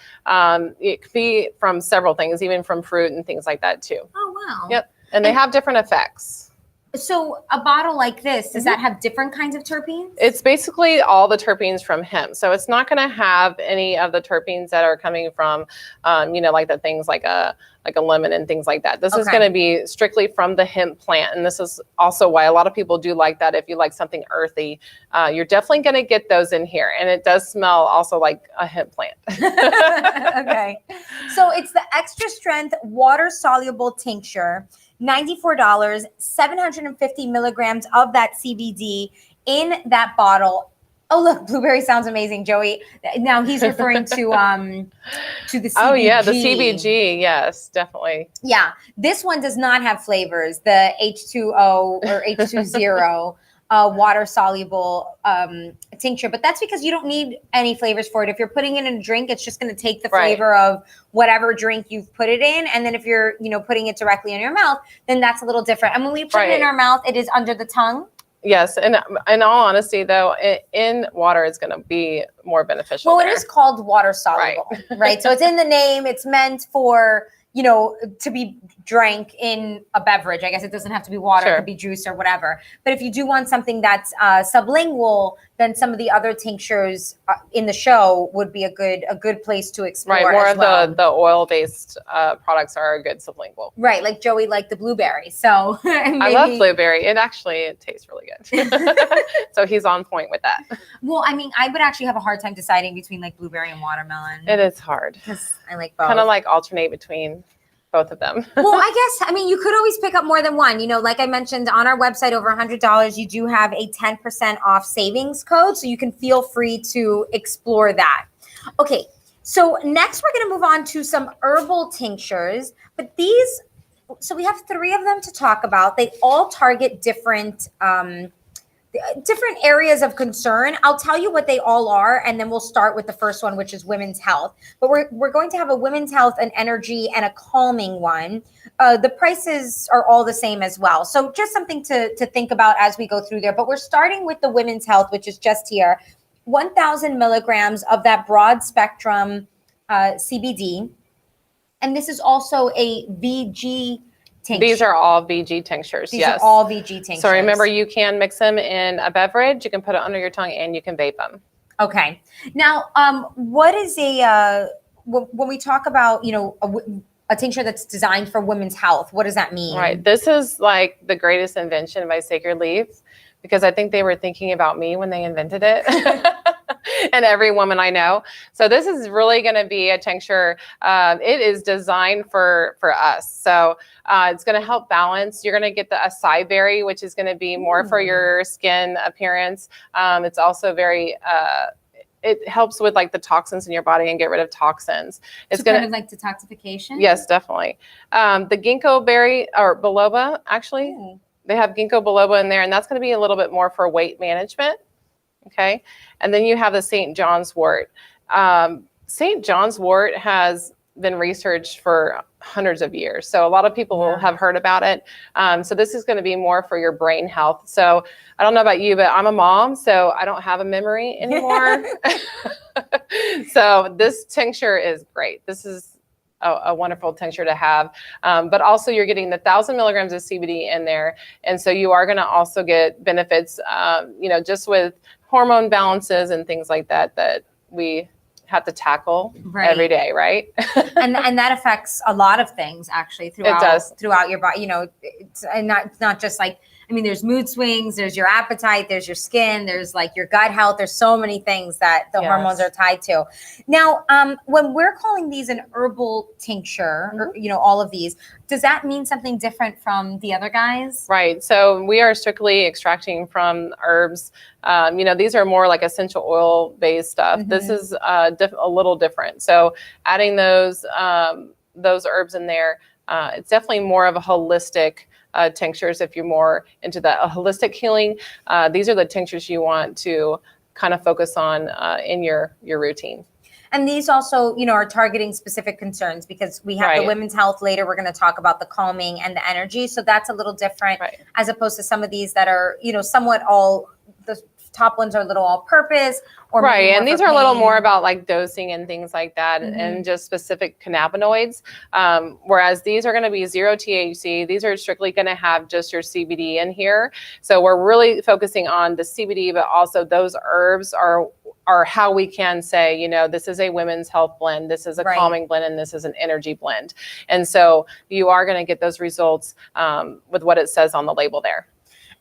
It could be from several things, even from fruit and things like that too. Oh, wow. Yep. And they have different effects. So a bottle like this, does that have different kinds of terpenes? It's basically all the terpenes from hemp. So it's not going to have any of the terpenes that are coming from, like the things like a lemon and things like that. This is going to be strictly from the hemp plant. And this is also why a lot of people do like that. If you like something earthy, you're definitely going to get those in here. And it does smell also like a hemp plant. Okay. So it's the extra strength water soluble tincture. $94, 750 milligrams of that CBD in that bottle. Oh, look, blueberry sounds amazing, Joey. Now he's referring to the CBG. Oh, yeah, the CBG. Yes, definitely. Yeah, this one does not have flavors. The H2O or H20 water soluble tincture, but that's because you don't need any flavors for it. If you're putting it in a drink, it's just going to take the flavor of whatever drink you've put it in. And then if you're, putting it directly in your mouth, then that's a little different. And when we put it in our mouth, it is under the tongue. Yes. And in all honesty, though, in water, it's going to be more beneficial. Well, it is called water soluble, right? So it's in the name. It's meant for, to be drank in a beverage. I guess it doesn't have to be water. It could be juice or whatever. But if you do want something that's sublingual, then some of the other tinctures in the show would be a good place to explore. Right, more of the oil-based products are a good sublingual. Right, like Joey liked the blueberry. So I love blueberry. It tastes really good. So he's on point with that. Well, I mean, I would actually have a hard time deciding between like blueberry and watermelon. It is hard. Because I like both. Kind of like alternate between both of them. Well, I guess, you could always pick up more than one. Like I mentioned on our website, over $100, you do have a 10% off savings code. So you can feel free to explore that. Okay. So next we're going to move on to some herbal tinctures, but so we have 3 of them to talk about. They all target different areas of concern. I'll tell you what they all are, and then we'll start with the first one, which is women's health. But we're going to have a women's health, an energy, and a calming one. The prices are all the same as well. So just something to think about as we go through there. But we're starting with the women's health, which is just here. 1,000 milligrams of that broad spectrum CBD. And this is also a VG tincture. These are all VG tinctures. These are all VG tinctures. So remember, you can mix them in a beverage. You can put it under your tongue and you can vape them. Okay. Now, what is when we talk about, a tincture that's designed for women's health, what does that mean? Right. This is like the greatest invention by Sacred Leaf, because I think they were thinking about me when they invented it. And every woman I know. So this is really going to be a tincture. It is designed for us. So it's going to help balance. You're going to get the acai berry, which is going to be more for your skin appearance. It's also very, it helps with like the toxins in your body and get rid of toxins. It's kind of like detoxification? Yes, definitely. The ginkgo berry or biloba, actually, they have ginkgo biloba in there, and that's going to be a little bit more for weight management. Okay. And then you have the St. John's wort. St. John's wort has been researched for hundreds of years. So a lot of people will have heard about it. So this is going to be more for your brain health. So I don't know about you, but I'm a mom, so I don't have a memory anymore. So this tincture is great. This is a wonderful tincture to have. But also you're getting the 1,000 milligrams of CBD in there. And so you are going to also get benefits, just with hormone balances and things like that we have to tackle every day, right? and that affects a lot of things actually throughout your body. It's not just like, there's mood swings, there's your appetite, there's your skin, there's like your gut health. There's so many things that the hormones are tied to. Now, when we're calling these an herbal tincture, or, all of these, does that mean something different from the other guys? Right. So we are strictly extracting from herbs. These are more like essential oil based stuff. This is a little different. So adding those herbs in there, it's definitely more of a holistic tinctures. If you're more into the holistic healing, these are the tinctures you want to kind of focus on in your routine. And these also, are targeting specific concerns, because we have the women's health later. We're going to talk about the calming and the energy. So that's a little different as opposed to some of these that are, somewhat all, the top ones are a little all purpose. Or and these are a little more about like dosing and things like that, and just specific cannabinoids. Whereas these are going to be 0 THC. These are strictly going to have just your CBD in here. So we're really focusing on the CBD, but also those herbs are how we can say, this is a women's health blend, this is a calming blend, and this is an energy blend. And so you are going to get those results with what it says on the label there.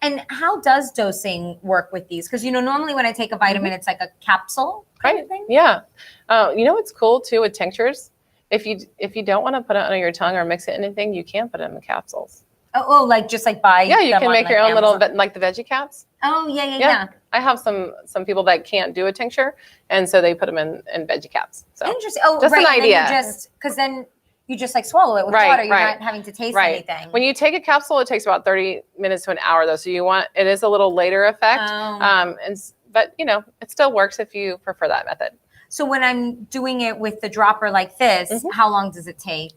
And how does dosing work with these? Because, normally when I take a vitamin, it's like a capsule kind of thing. Yeah. What's cool too with tinctures? If you don't want to put it under your tongue or mix it in anything, you can put it in the capsules. Oh, like just like buy. Yeah, you can make your own Amazon. little, like the veggie caps. Oh, yeah. I have some people that can't do a tincture, and so they put them in veggie caps. So interesting. Oh, just an idea. Because then you just like swallow it with water. You're not having to taste anything. When you take a capsule, it takes about 30 minutes to an hour though. So it is a little later effect. But it still works if you prefer that method. So when I'm doing it with the dropper like this, how long does it take?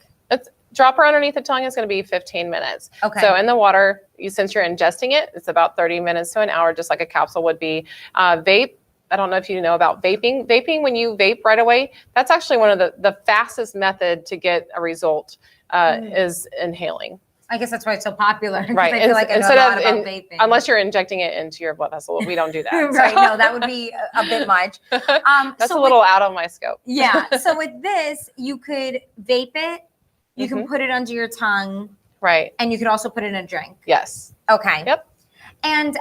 Dropper underneath the tongue is going to be 15 minutes. Okay. So in the water, since you're ingesting it, it's about 30 minutes to an hour, just like a capsule would be. Vape. I don't know if you know about vaping. Vaping, when you vape right away, that's actually one of the fastest method to get a result is inhaling. I guess that's why it's so popular. Right. I feel like I know a lot about vaping. Unless you're injecting it into your blood vessel. We don't do that. Right. No, that would be a bit much. That's a little out of my scope. Yeah. So with this, you could vape it. You can put it under your tongue. Right. And you could also put it in a drink. Yes. Okay. Yep. And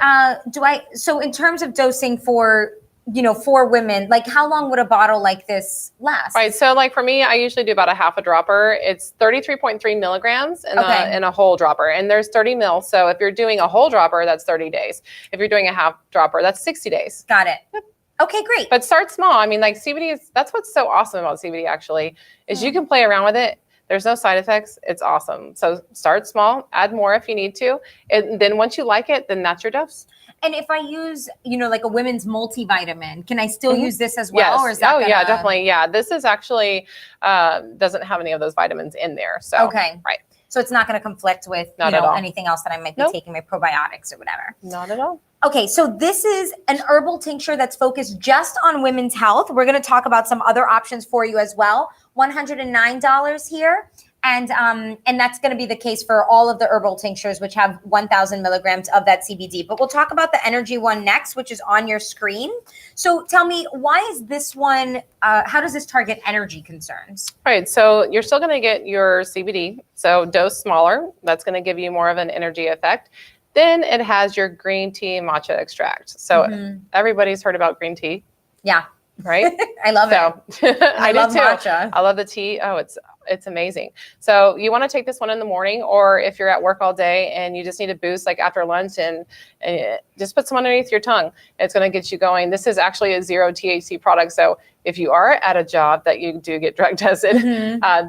so in terms of dosing for women, like how long would a bottle like this last? Right. So like for me, I usually do about a half a dropper. It's 33.3 milligrams in a whole dropper, and there's 30 mils. So if you're doing a whole dropper, that's 30 days. If you're doing a half dropper, that's 60 days. Got it. Yep. Okay, great. But start small. I mean, like CBD that's what's so awesome about CBD actually, is you can play around with it. There's no side effects. It's awesome. So start small, add more if you need to. And then once you like it, then that's your dose. And if I use, like a women's multivitamin, can I still use this as well? Yes. Or is that yeah, definitely. Yeah. This is actually, doesn't have any of those vitamins in there. So, okay. Right. So it's not going to conflict with, anything else that I might be taking, my probiotics or whatever. Not at all. Okay, so this is an herbal tincture that's focused just on women's health. We're going to talk about some other options for you as well. $109 here. And that's going to be the case for all of the herbal tinctures, which have 1,000 milligrams of that CBD. But we'll talk about the energy one next, which is on your screen. So tell me, why is this one, how does this target energy concerns? Right. So you're still going to get your CBD. So dose smaller. That's going to give you more of an energy effect. Then it has your green tea matcha extract. So everybody's heard about green tea. Yeah. Right? I love it. I love do too. Matcha. I love the tea. Oh, it's amazing. So you want to take this one in the morning, or if you're at work all day and you just need a boost like after lunch, and just put some underneath your tongue. It's going to get you going. This is actually a 0 THC product. So if you are at a job that you do get drug tested,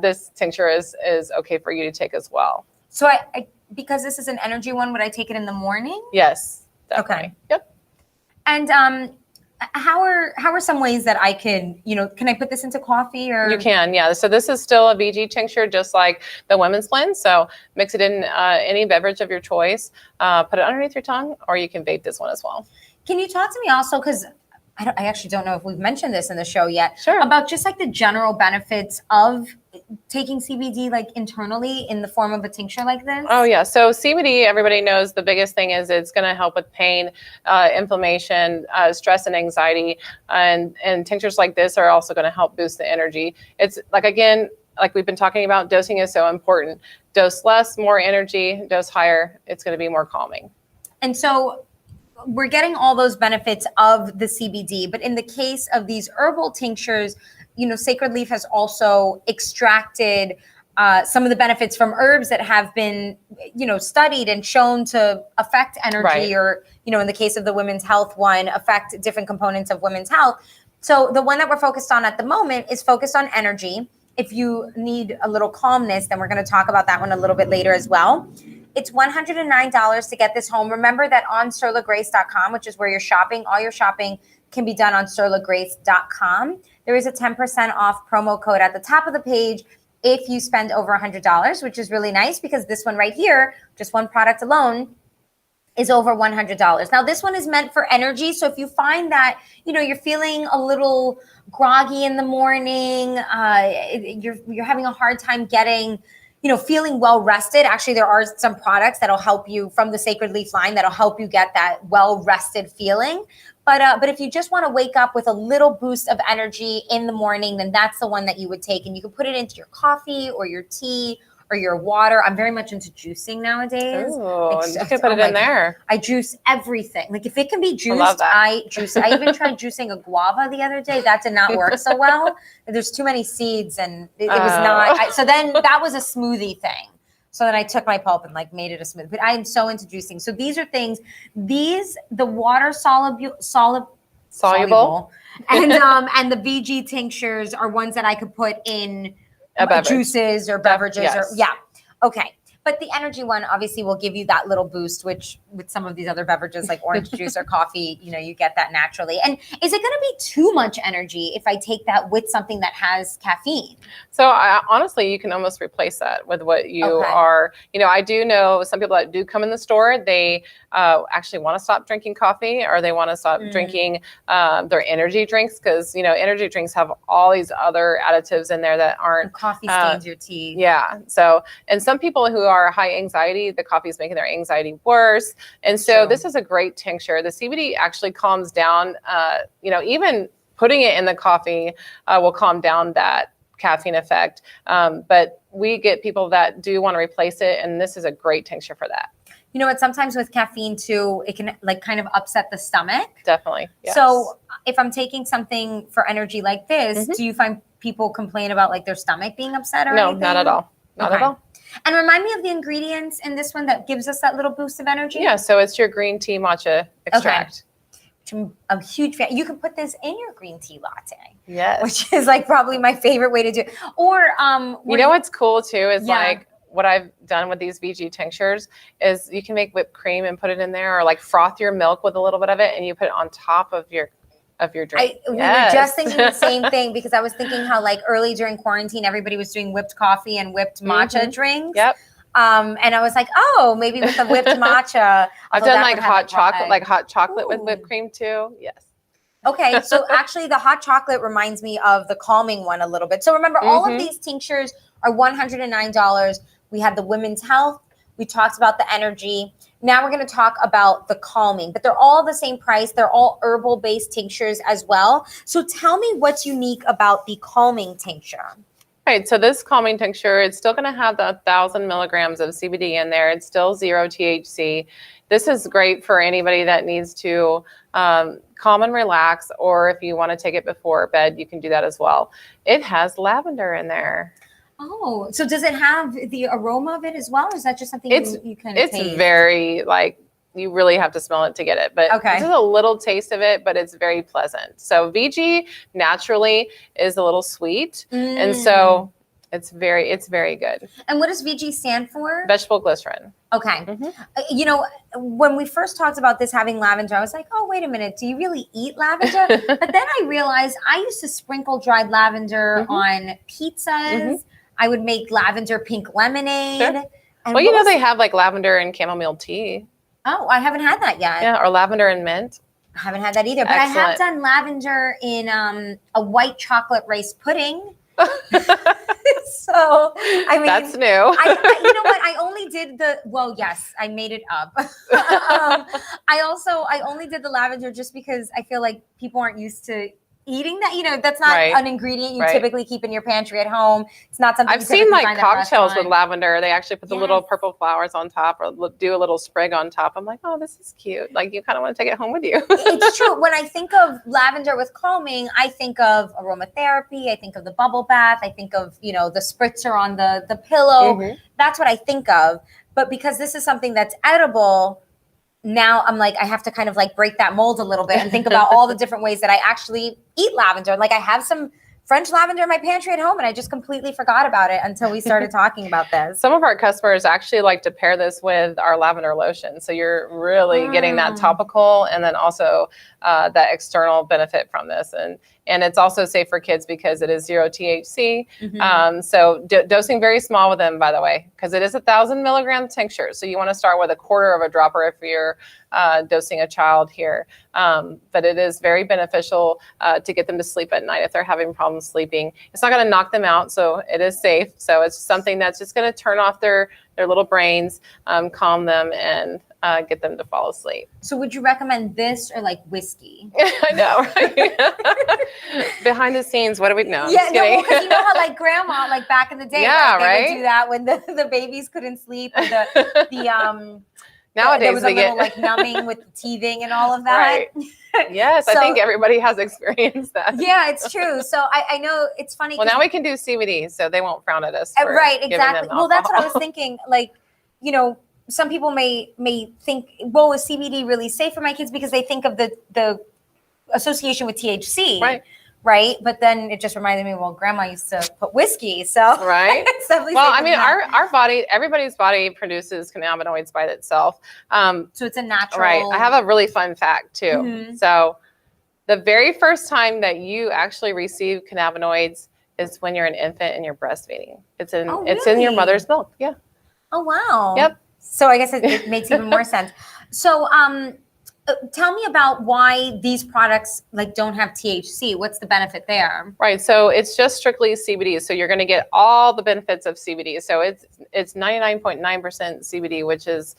this tincture is okay for you to take as well. So I because this is an energy one, would I take it in the morning? Yes. Definitely. Okay. Yep. And how are some ways that I can, can I put this into coffee or? You can, yeah. So this is still a VG tincture, just like the women's blend. So mix it in any beverage of your choice, put it underneath your tongue, or you can vape this one as well. Can you talk to me also, because I actually don't know if we've mentioned this in the show yet, Sure. about just like the general benefits of taking CBD like internally in the form of a tincture like this? Oh yeah. So CBD, everybody knows the biggest thing is it's going to help with pain, inflammation, stress and anxiety. And tinctures like this are also going to help boost the energy. It's like, again, like we've been talking about, dosing is so important. Dose less, more energy. Dose higher, it's going to be more calming. And so we're getting all those benefits of the CBD, but in the case of these herbal tinctures, Sacred Leaf has also extracted some of the benefits from herbs that have been, studied and shown to affect energy, or, in the case of the women's health one, affect different components of women's health. So the one that we're focused on at the moment is focused on energy. If you need a little calmness, then we're going to talk about that one a little bit later as well. It's $109 to get this home. Remember that on SurlaGrace.com, which is where you're shopping, all your shopping can be done on SurlaGrace.com. There is a 10% off promo code at the top of the page if you spend over $100, which is really nice because this one right here, just one product alone, is over $100. Now, this one is meant for energy. So if you find that, you're feeling a little groggy in the morning, you're having a hard time getting, feeling well rested. Actually, there are some products that'll help you from the Sacred Leaf line that'll help you get that well rested feeling. But if you just want to wake up with a little boost of energy in the morning, then that's the one that you would take. And you can put it into your coffee or your tea or your water. I'm very much into juicing nowadays. Oh, you can put it in there. I juice everything. Like if it can be juiced, I juice it. I even tried juicing a guava the other day. That did not work so well. There's too many seeds and it was not. So then that was a smoothie thing. So then I took my pulp and made it a smoothie. But I am so into juicing. So these are things, the water soluble and the VG tinctures are ones that I could put in juices or beverages. Yes. Okay. But the energy one obviously will give you that little boost, which with some of these other beverages like orange juice or coffee, you get that naturally. And is it going to be too much energy if I take that with something that has caffeine? So honestly, you can almost replace that with what you are. I do know some people that do come in the store, they actually want to stop drinking coffee or they want to stop drinking their energy drinks because, energy drinks have all these other additives in there that aren't. Coffee stains your teeth. Yeah. So, and some people who are high anxiety, the coffee is making their anxiety worse. And so this is a great tincture. The CBD actually calms down, even putting it in the coffee will calm down that caffeine effect. But we get people that do want to replace it. And this is a great tincture for that. You know what? Sometimes with caffeine too, it can kind of upset the stomach. Definitely. Yes. So if I'm taking something for energy like this, do you find people complain about their stomach being upset or anything? No, not at all. Not at all. And remind me of the ingredients in this one that gives us that little boost of energy. Yeah, so it's your green tea matcha extract. Which I'm a huge fan. You can put this in your green tea latte. Yes. Which is probably my favorite way to do it. Or what's cool too is what I've done with these VG tinctures is you can make whipped cream and put it in there or froth your milk with a little bit of it and you put it on top of your drink. We were just thinking the same thing because I was thinking how early during quarantine, everybody was doing whipped coffee and whipped matcha drinks. Yep. And I was like, maybe with the whipped matcha. I've done hot chocolate with whipped cream too. Yes. Okay. So actually the hot chocolate reminds me of the calming one a little bit. So remember all of these tinctures are $109. We had the women's health. We talked about the energy. Now we're going to talk about the calming, but they're all the same price. They're all herbal-based tinctures as well. So tell me what's unique about the calming tincture. Right. So this calming tincture, it's still going to have the 1,000 milligrams of CBD in there. It's still 0 THC. This is great for anybody that needs to calm and relax, or if you want to take it before bed, you can do that as well. It has lavender in there. Oh, so does it have the aroma of it as well? Or is that just something you can taste? It's very you really have to smell it to get it, but just a little taste of it, but it's very pleasant. So VG naturally is a little sweet. And so it's very good. And what does VG stand for? Vegetable glycerin. Okay. When we first talked about this having lavender, I was like, oh, wait a minute. Do you really eat lavender? But then I realized I used to sprinkle dried lavender on pizzas. I would make lavender pink lemonade. Sure. Well, they have lavender and chamomile tea. Oh, I haven't had that yet. Yeah, or lavender and mint. I haven't had that either. But I have done lavender in a white chocolate rice pudding. So, I mean. That's new. You know what? I only did I made it up. I only did the lavender just because I feel like people aren't used to eating that. That's not an ingredient you typically keep in your pantry at home. It's not something I've seen cocktails with lavender. They actually put the little purple flowers on top or do a little sprig on top. I'm like, oh, this is cute. You kind of want to take it home with you. It's true. When I think of lavender with calming, I think of aromatherapy. I think of the bubble bath. I think of, the spritzer on the pillow. That's what I think of. But because this is something that's edible, now I'm I have to kind of break that mold a little bit and think about all the different ways that I actually eat lavender. I have some French lavender in my pantry at home, and I just completely forgot about it until we started talking about this. Some of our customers actually like to pair this with our lavender lotion. So you're really getting that topical and then also that external benefit from this. And it's also safe for kids because it is 0 THC. So dosing very small with them, by the way, because it is 1,000 milligram tincture. So you want to start with a quarter of a dropper if you're dosing a child here. But it is very beneficial to get them to sleep at night if they're having problems sleeping. It's not going to knock them out, so it is safe. So it's something that's just going to turn off their little brains, calm them, and get them to fall asleep. So would you recommend this or like whiskey? I know, right? Behind the scenes, what do we know? Yeah, no, because you know how like grandma, like back in the day, Yeah, they right? would do that when the babies couldn't sleep, or the Nowadays there was a we little get like numbing with teething and all of that. Right. Yes, So- I think everybody has experienced that. Yeah, it's true. So I know it's funny. Well, 'cause- now we can do CBD, so they won't frown at us. For right, giving exactly. them Well, that's what I was alcohol. thinking. Like, you know, some people may think, well, is CBD really safe for my kids because they think of the association with THC, Right. But then it just reminded me, well, grandma used to put whiskey, so Right. it's definitely Well, safer I mean, than that. our body, everybody's body produces cannabinoids by itself. So it's a natural. Right. I have a really fun fact too. Mhm. So the very first time that you actually receive cannabinoids is when you're an infant and you're breastfeeding. It's in Oh, it's in your really? mother's milk. Yeah. Oh, wow. Yep. So I guess it makes even more sense. So tell me about why these products like don't have THC. What's the benefit there? Right. So it's just strictly CBD. So you're going to get all the benefits of CBD. So it's 99.9% CBD, which is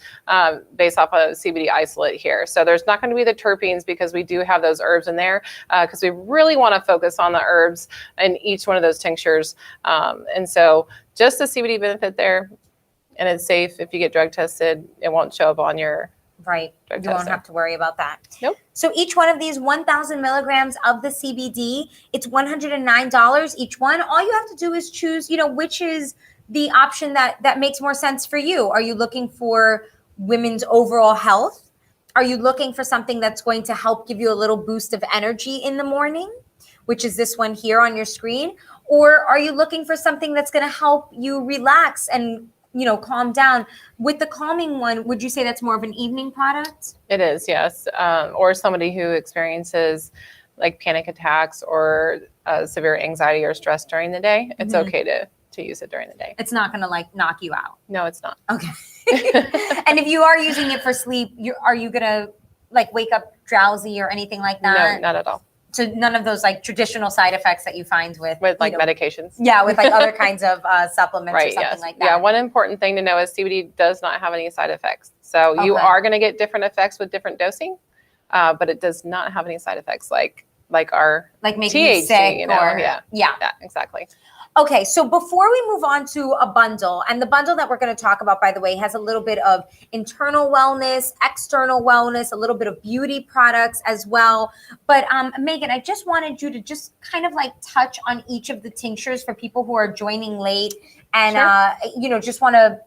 based off of CBD isolate here. So there's not going to be the terpenes because we do have those herbs in there because we really want to focus on the herbs in each one of those tinctures. And so just the CBD benefit there, and it's safe. If you get drug tested, it won't show up on your Right. drug You won't testing. have to worry about that. Nope. So each one of these 1,000 milligrams of the CBD, it's $109 each one. All you have to do is choose, which is the option that makes more sense for you. Are you looking for women's overall health? Are you looking for something that's going to help give you a little boost of energy in the morning, which is this one here on your screen? Or are you looking for something that's going to help you relax and calm down? With the calming one, would you say that's more of an evening product? It is, yes. Or somebody who experiences like panic attacks or severe anxiety or stress during the day, it's okay to use it during the day. It's not going to like knock you out. No, it's not. Okay. And if you are using it for sleep, are you going to like wake up drowsy or anything like that? No, not at all. So none of those like traditional side effects that you find with like medications. Yeah, with like other kinds of supplements or Right, something yes. like that. Yeah, one important thing to know is CBD does not have any side effects. So you Okay. are going to get different effects with different dosing, but it does not have any side effects like our like making you THC, sick or yeah, exactly. Okay, so before we move on to a bundle, and the bundle that we're going to talk about, by the way, has a little bit of internal wellness, external wellness, a little bit of beauty products as well. But Megan, I just wanted you to just kind of like touch on each of the tinctures for people who are joining late and, just want to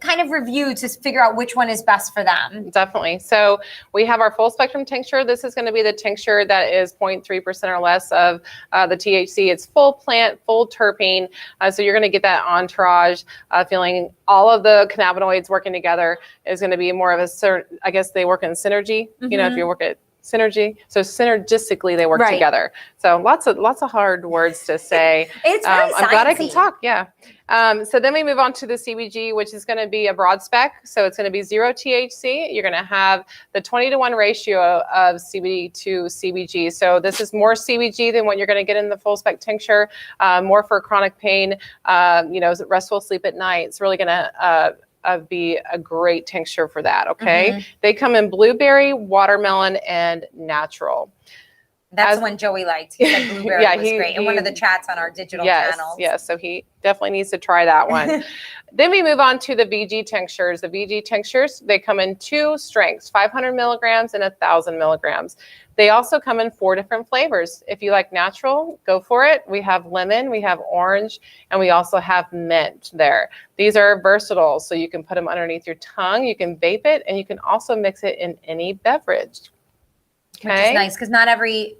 kind of review to figure out which one is best for them. Definitely. So we have our full spectrum tincture. This is going to be the tincture that is 0.3% or less of the THC. It's full plant, full terpene. So you're going to get that entourage feeling. All of the cannabinoids working together is going to be more of I guess they work in synergy. If you work at synergy, so synergistically they work together. So lots of hard words to say. It's very I'm glad I can sciencey. talk. Yeah. So then we move on to the CBG, which is going to be a broad spec. So it's going to be 0 THC. You're going to have the 20-to-1 ratio of CBD to CBG. So this is more CBG than what you're going to get in the full spec tincture, more for chronic pain, restful sleep at night. It's really going to be a great tincture for that. Okay. They come in blueberry, watermelon, and natural. That's the one Joey liked. He said blueberry was great. And one of the chats on our digital channels. Yes, so he definitely needs to try that one. Then we move on to the VG tinctures. The VG tinctures, they come in two strengths, 500 milligrams and 1,000 milligrams. They also come in 4 different flavors. If you like natural, go for it. We have lemon, we have orange, and we also have mint there. These are versatile, so you can put them underneath your tongue, you can vape it, and you can also mix it in any beverage. Which is nice because not every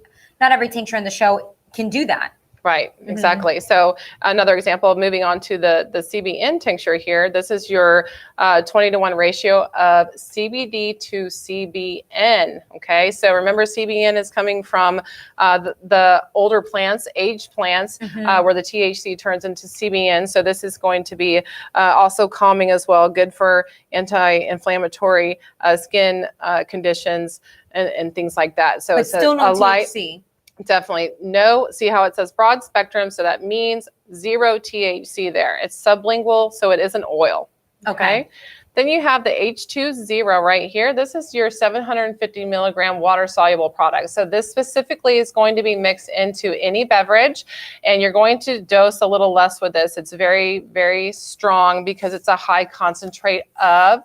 tincture in the show can do that. Right, exactly. So another example, moving on to the CBN tincture here, this is your 20-to-1 ratio of CBD to CBN, okay? So remember, CBN is coming from the older plants, aged plants, where the THC turns into CBN. So this is going to be also calming as well, good for anti-inflammatory skin conditions and things like that. So but it's still no a light. THC. Definitely. No, see how it says broad spectrum, so that means 0 THC there. It's sublingual, so it is an oil. Okay. Then you have the H20 right here. This is your 750 milligram water soluble product. So this specifically is going to be mixed into any beverage, and you're going to dose a little less with this. It's very, very strong because it's a high concentrate of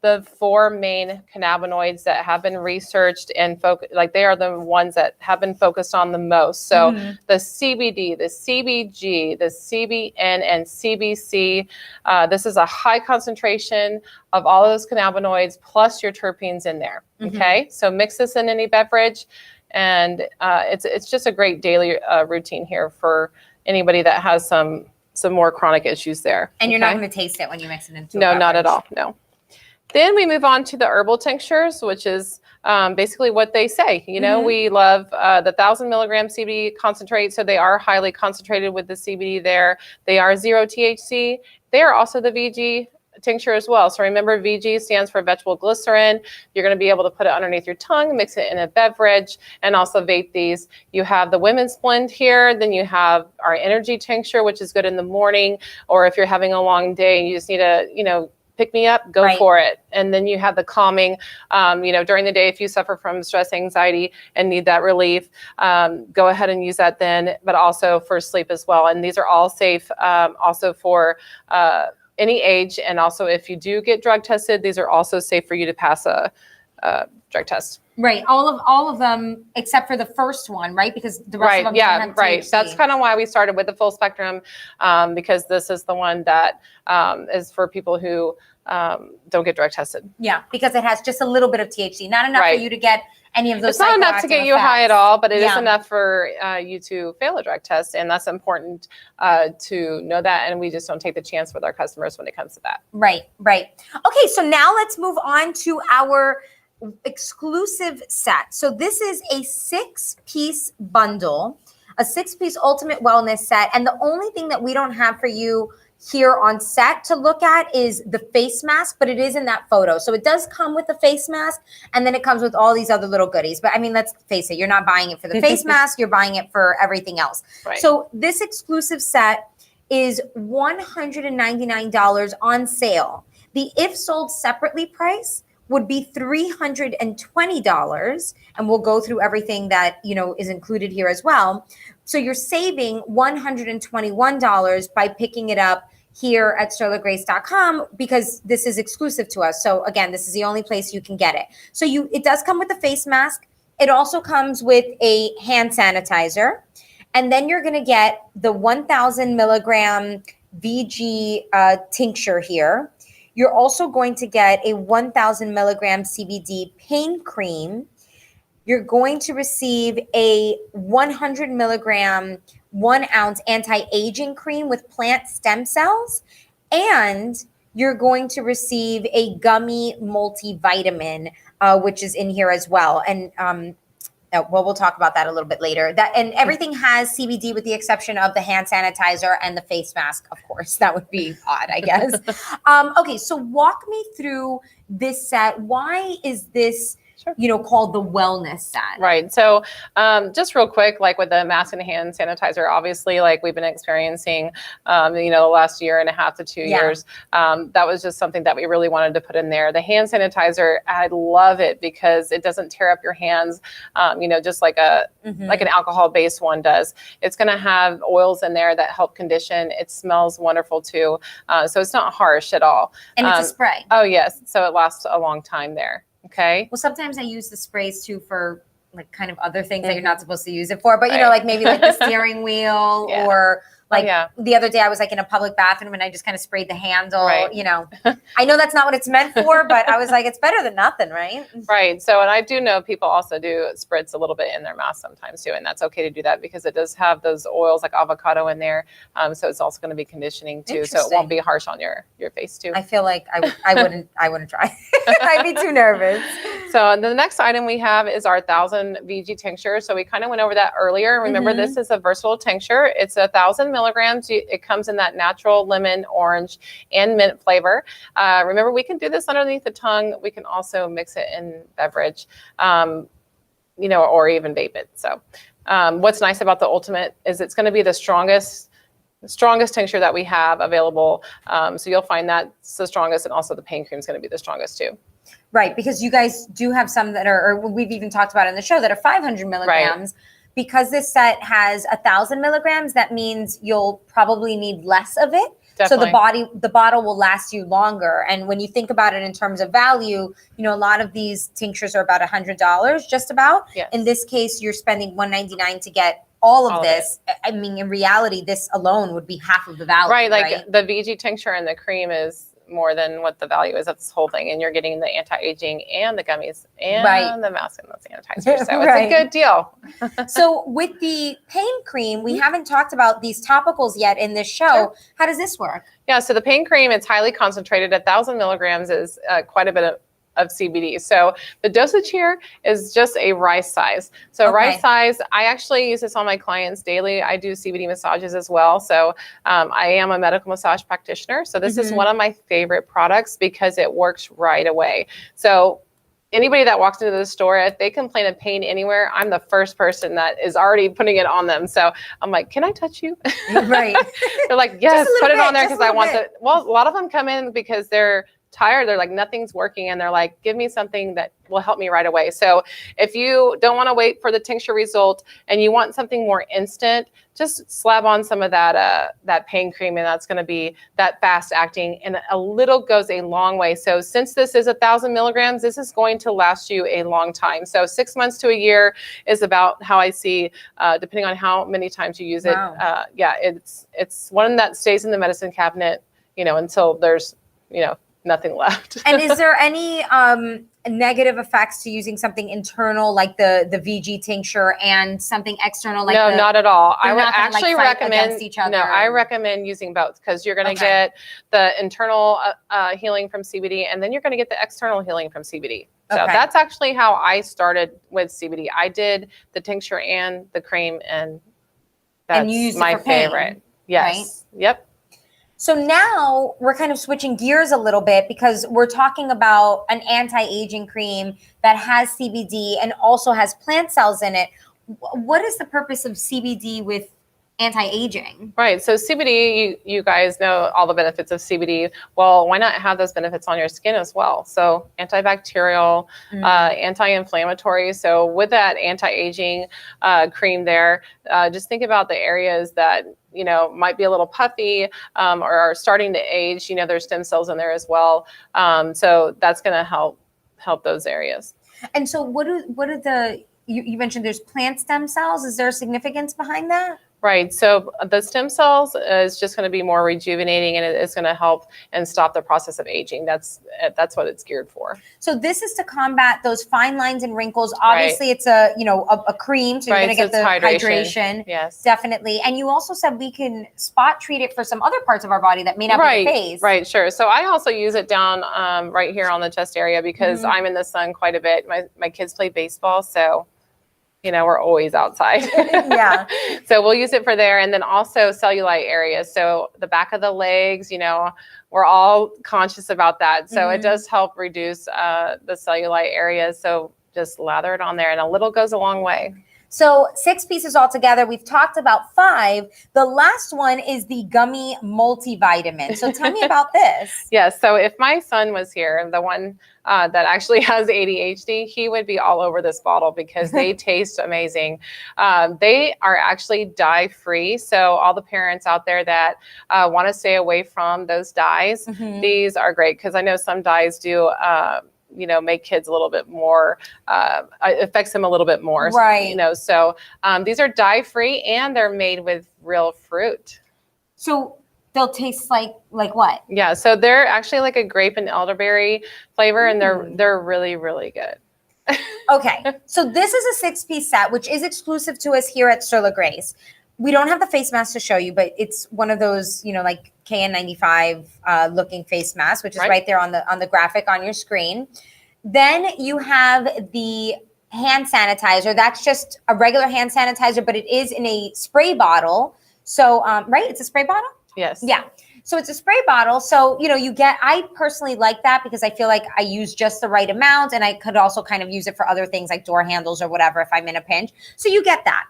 the 4 main cannabinoids that have been researched and like they are the ones that have been focused on the most. So the CBD, the CBG, the CBN, and CBC, this is a high concentration of all of those cannabinoids plus your terpenes in there. Okay, so mix this in any beverage, and it's just a great daily routine here for anybody that has some more chronic issues there. And you're not going to taste it when you mix it into a No, beverage. not at all. No. Then we move on to the herbal tinctures, which is basically what they say. You know, we love the 1,000 milligram CBD concentrate, so they are highly concentrated with the CBD there. They are 0 THC. They are also the VG tincture as well. So remember, VG stands for vegetable glycerin. You're going to be able to put it underneath your tongue, mix it in a beverage, and also vape these. You have the women's blend here. Then you have our energy tincture, which is good in the morning, or if you're having a long day and you just need to, pick me up, go for it. And then you have the calming, during the day, if you suffer from stress, anxiety, and need that relief, go ahead and use that then, but also for sleep as well. And these are all safe also for any age. And also if you do get drug tested, these are also safe for you to pass a drug test. Right. All of them except for the first one, right? Because the rest of them don't have THC. That's kind of why we started with the full spectrum, because this is the one that is for people who don't get drug tested. Yeah, because it has just a little bit of THC, not enough for you to get any of those. It's not enough to get you high at all, but it is enough for you to fail a drug test, and that's important to know that. And we just don't take the chance with our customers when it comes to that. Right. Okay, so now let's move on to our exclusive set. So this is a 6-piece bundle, a 6-piece ultimate wellness set. And the only thing that we don't have for you here on set to look at is the face mask, but it is in that photo. So it does come with the face mask, and then it comes with all these other little goodies. But I mean, let's face it, you're not buying it for the face mask, you're buying it for everything else. Right. So this exclusive set is $199 on sale. The if sold separately price would be $320, and we'll go through everything that is included here as well. So you're saving $121 by picking it up here at sterlagrace.com because this is exclusive to us. So again, this is the only place you can get it. So it does come with a face mask. It also comes with a hand sanitizer, and then you're going to get the 1,000 milligram VG tincture here. You're also going to get a 1,000 milligram CBD pain cream. You're going to receive a 100 milligram, 1 ounce anti-aging cream with plant stem cells. And you're going to receive a gummy multivitamin, which is in here as well. And we'll talk about that a little bit later. And everything has CBD with the exception of the hand sanitizer and the face mask, of course. That would be odd, I guess. Okay, so walk me through this set. Why is this called the wellness set? Right. So just real quick, like with the mask and hand sanitizer, obviously, like we've been experiencing, the last year and a half to 2 years, that was just something that we really wanted to put in there. The hand sanitizer, I love it because it doesn't tear up your hands, just like like an alcohol-based one does. It's going to have oils in there that help condition. It smells wonderful too. So it's not harsh at all. And it's a spray. Oh, yes. So it lasts a long time there. Okay. Well, sometimes I use the sprays too for like kind of other things that you're not supposed to use it for, but like maybe like the steering wheel or Like yeah. the other day I was like in a public bathroom and I just kind of sprayed the handle, Right. you know. I know that's not what it's meant for, but I was like, it's better than nothing, right? Right. So, and I do know people also do spritz a little bit in their mouth sometimes too, and that's okay to do that because it does have those oils like avocado in there. So it's also going to be conditioning too, so it won't be harsh on your face too. I feel like I wouldn't try. I'd be too nervous. So the next item we have is our 1,000 VG tincture. So we kind of went over that earlier. Remember, this is a versatile tincture. It's 1,000 milligrams. It comes in that natural lemon, orange, and mint flavor. Remember, we can do this underneath the tongue. We can also mix it in beverage, or even vape it. So what's nice about the Ultimate is it's going to be the strongest tincture that we have available. So you'll find that's the strongest, and also the pain cream is going to be the strongest too. Right, because you guys do have some that are, or we've even talked about in the show, that are 500 milligrams. Right. Because this set has 1,000 milligrams, that means you'll probably need less of it. Definitely. So the bottle will last you longer. And when you think about it in terms of value, a lot of these tinctures are about $100, just about. Yes. In this case, you're spending $199 to get all of this. I mean, in reality, this alone would be half of the value. Right, like the VG tincture and the cream is more than what the value is of this whole thing, and you're getting the anti-aging and the gummies and the mask and the sanitizer, so it's a good deal. So with the pain cream, we haven't talked about these topicals yet in this show. Sure. How does this work? Yeah, so the pain cream, it's highly concentrated. 1,000 milligrams is quite a bit of CBD. So the dosage here is just a rice size. So rice size, I actually use this on my clients daily. I do CBD massages as well. So I am a medical massage practitioner. So this is one of my favorite products because it works right away. So anybody that walks into the store, if they complain of pain anywhere, I'm the first person that is already putting it on them. So I'm like, can I touch you? Right. They're like, yes, put it on there because I want the, well, a lot of them come in because they're tired. They're like, nothing's working. And they're like, give me something that will help me right away. So if you don't want to wait for the tincture result and you want something more instant, just slap on some of that pain cream, and that's going to be that fast acting, and a little goes a long way. So since this is 1,000 milligrams, this is going to last you a long time. So 6 months to a year is about how I see, depending on how many times you use it. Wow. It's one that stays in the medicine cabinet, until there's, nothing left. And is there any negative effects to using something internal like the VG tincture and something external like no, not at all. I would actually recommend I recommend using both, because you're going to get the internal healing from CBD, and then you're going to get the external healing from CBD. So that's actually how I started with CBD. I did the tincture and the cream, and that's my favorite. Yes. Right? Yep. So now we're kind of switching gears a little bit, because we're talking about an anti-aging cream that has CBD and also has plant cells in it. What is the purpose of CBD with anti-aging? Right. So CBD, you guys know all the benefits of CBD. Well, why not have those benefits on your skin as well? So antibacterial, anti-inflammatory. So with that anti-aging cream there, just think about the areas that might be a little puffy or are starting to age. There's stem cells in there as well. So that's going to help those areas. And so what are the, you mentioned there's plant stem cells. Is there a significance behind that? Right. So the stem cells is just going to be more rejuvenating, and it's going to help and stop the process of aging. That's what it's geared for. So this is to combat those fine lines and wrinkles. Obviously, it's a cream, so you're going to get the hydration. Yes, definitely. And you also said we can spot treat it for some other parts of our body that may not be the face. Right. Sure. So I also use it down right here on the chest area, because I'm in the sun quite a bit. My kids play baseball, so we're always outside. Yeah. So we'll use it for there. And then also cellulite areas. So the back of the legs, we're all conscious about that. So it does help reduce the cellulite areas. So just lather it on there, and a little goes a long way. So 6 pieces altogether. We've talked about 5. The last one is the gummy multivitamin. So tell me about this. Yes. So if my son was here, the one that actually has ADHD, he would be all over this bottle, because they taste amazing. They are actually dye-free. So all the parents out there that want to stay away from those dyes, these are great, because I know some dyes do make kids a little bit more, affects them a little bit more. Right. So these are dye-free, and they're made with real fruit. So they'll taste like what? Yeah, so they're actually like a grape and elderberry flavor, and they're really, really good. Okay, so this is a 6-piece set, which is exclusive to us here at Sur La Grace. We don't have the face mask to show you, but it's one of those, like KN95 looking face masks, which is right there on the graphic on your screen. Then you have the hand sanitizer. That's just a regular hand sanitizer, but it is in a spray bottle. So, right, it's a spray bottle? Yes. Yeah. So it's a spray bottle. So, I personally like that because I feel like I use just the right amount, and I could also kind of use it for other things like door handles or whatever if I'm in a pinch. So you get that.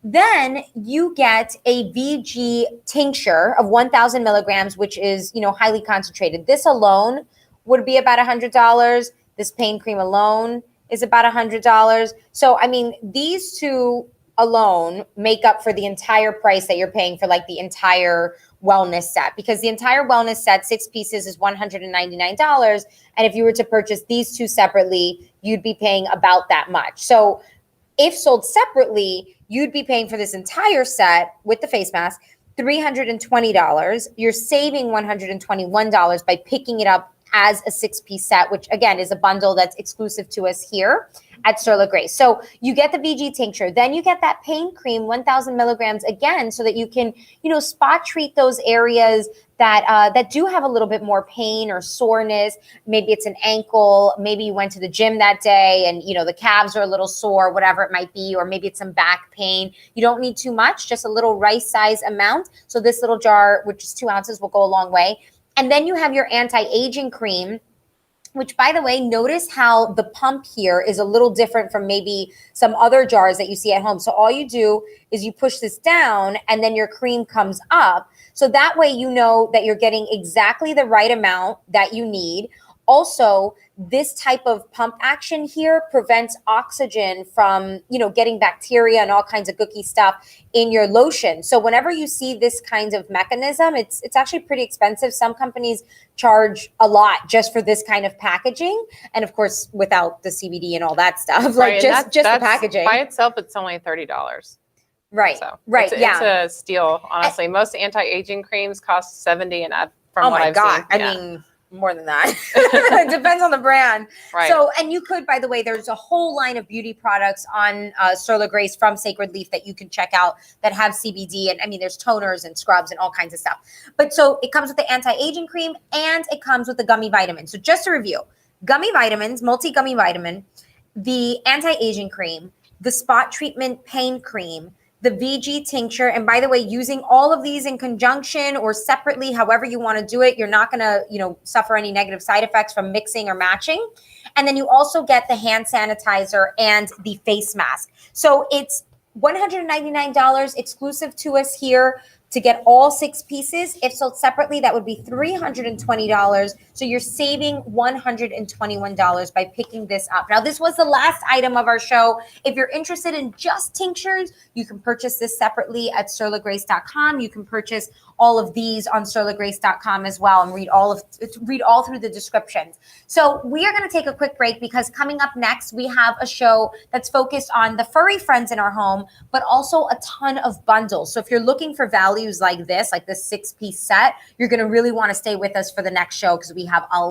Then you get a VG tincture of 1,000 milligrams, which is, highly concentrated. This alone would be about $100. This pain cream alone is about $100. So, I mean, these two alone make up for the entire price that you're paying for like the entire wellness set, because the entire wellness set, 6 pieces, is $199. And if you were to purchase these two separately, you'd be paying about that much. So if sold separately, you'd be paying for this entire set with the face mask $320. You're saving $121 by picking it up as a 6-piece set, which again is a bundle that's exclusive to us here at Sur La Grace. So you get the VG tincture, then you get that pain cream, 1,000 milligrams again, so that you can, spot treat those areas that do have a little bit more pain or soreness. Maybe it's an ankle, maybe you went to the gym that day and, the calves are a little sore, whatever it might be, or maybe it's some back pain. You don't need too much, just a little rice size amount. So this little jar, which is 2 ounces, will go a long way. And then you have your anti-aging cream, which, by the way, notice how the pump here is a little different from maybe some other jars that you see at home. So all you do is you push this down and then your cream comes up. So that way you know that you're getting exactly the right amount that you need. Also, this type of pump action here prevents oxygen from, getting bacteria and all kinds of gooky stuff in your lotion. So whenever you see this kind of mechanism, it's actually pretty expensive. Some companies charge a lot just for this kind of packaging. And of course, without the CBD and all that stuff, like just the packaging. By itself, it's only $30. Right. So right. It's a steal, honestly. Most anti-aging creams cost $70 and up from what I've seen. I mean, more than that. It depends on the brand. Right. So, and you could, by the way, there's a whole line of beauty products on Sur La Grace from Sacred Leaf that you can check out that have CBD. And I mean, there's toners and scrubs and all kinds of stuff. But so it comes with the anti-aging cream and it comes with the gummy vitamin. So just to review, gummy vitamins, multi-gummy vitamin, the anti-aging cream, the spot treatment pain cream, the VG tincture. And by the way, using all of these in conjunction or separately, however you want to do it, you're not going to, suffer any negative side effects from mixing or matching. And then you also get the hand sanitizer and the face mask. So it's $199 exclusive to us here to get all 6 pieces. If sold separately, that would be $320. So you're saving $121 by picking this up. Now, this was the last item of our show. If you're interested in just tinctures, you can purchase this separately at surlagrace.com. You can purchase all of these on surlagrace.com as well and read all through the descriptions. So we are going to take a quick break because coming up next, we have a show that's focused on the furry friends in our home, but also a ton of bundles. So if you're looking for values like this 6-piece set, you're going to really want to stay with us for the next show because we have a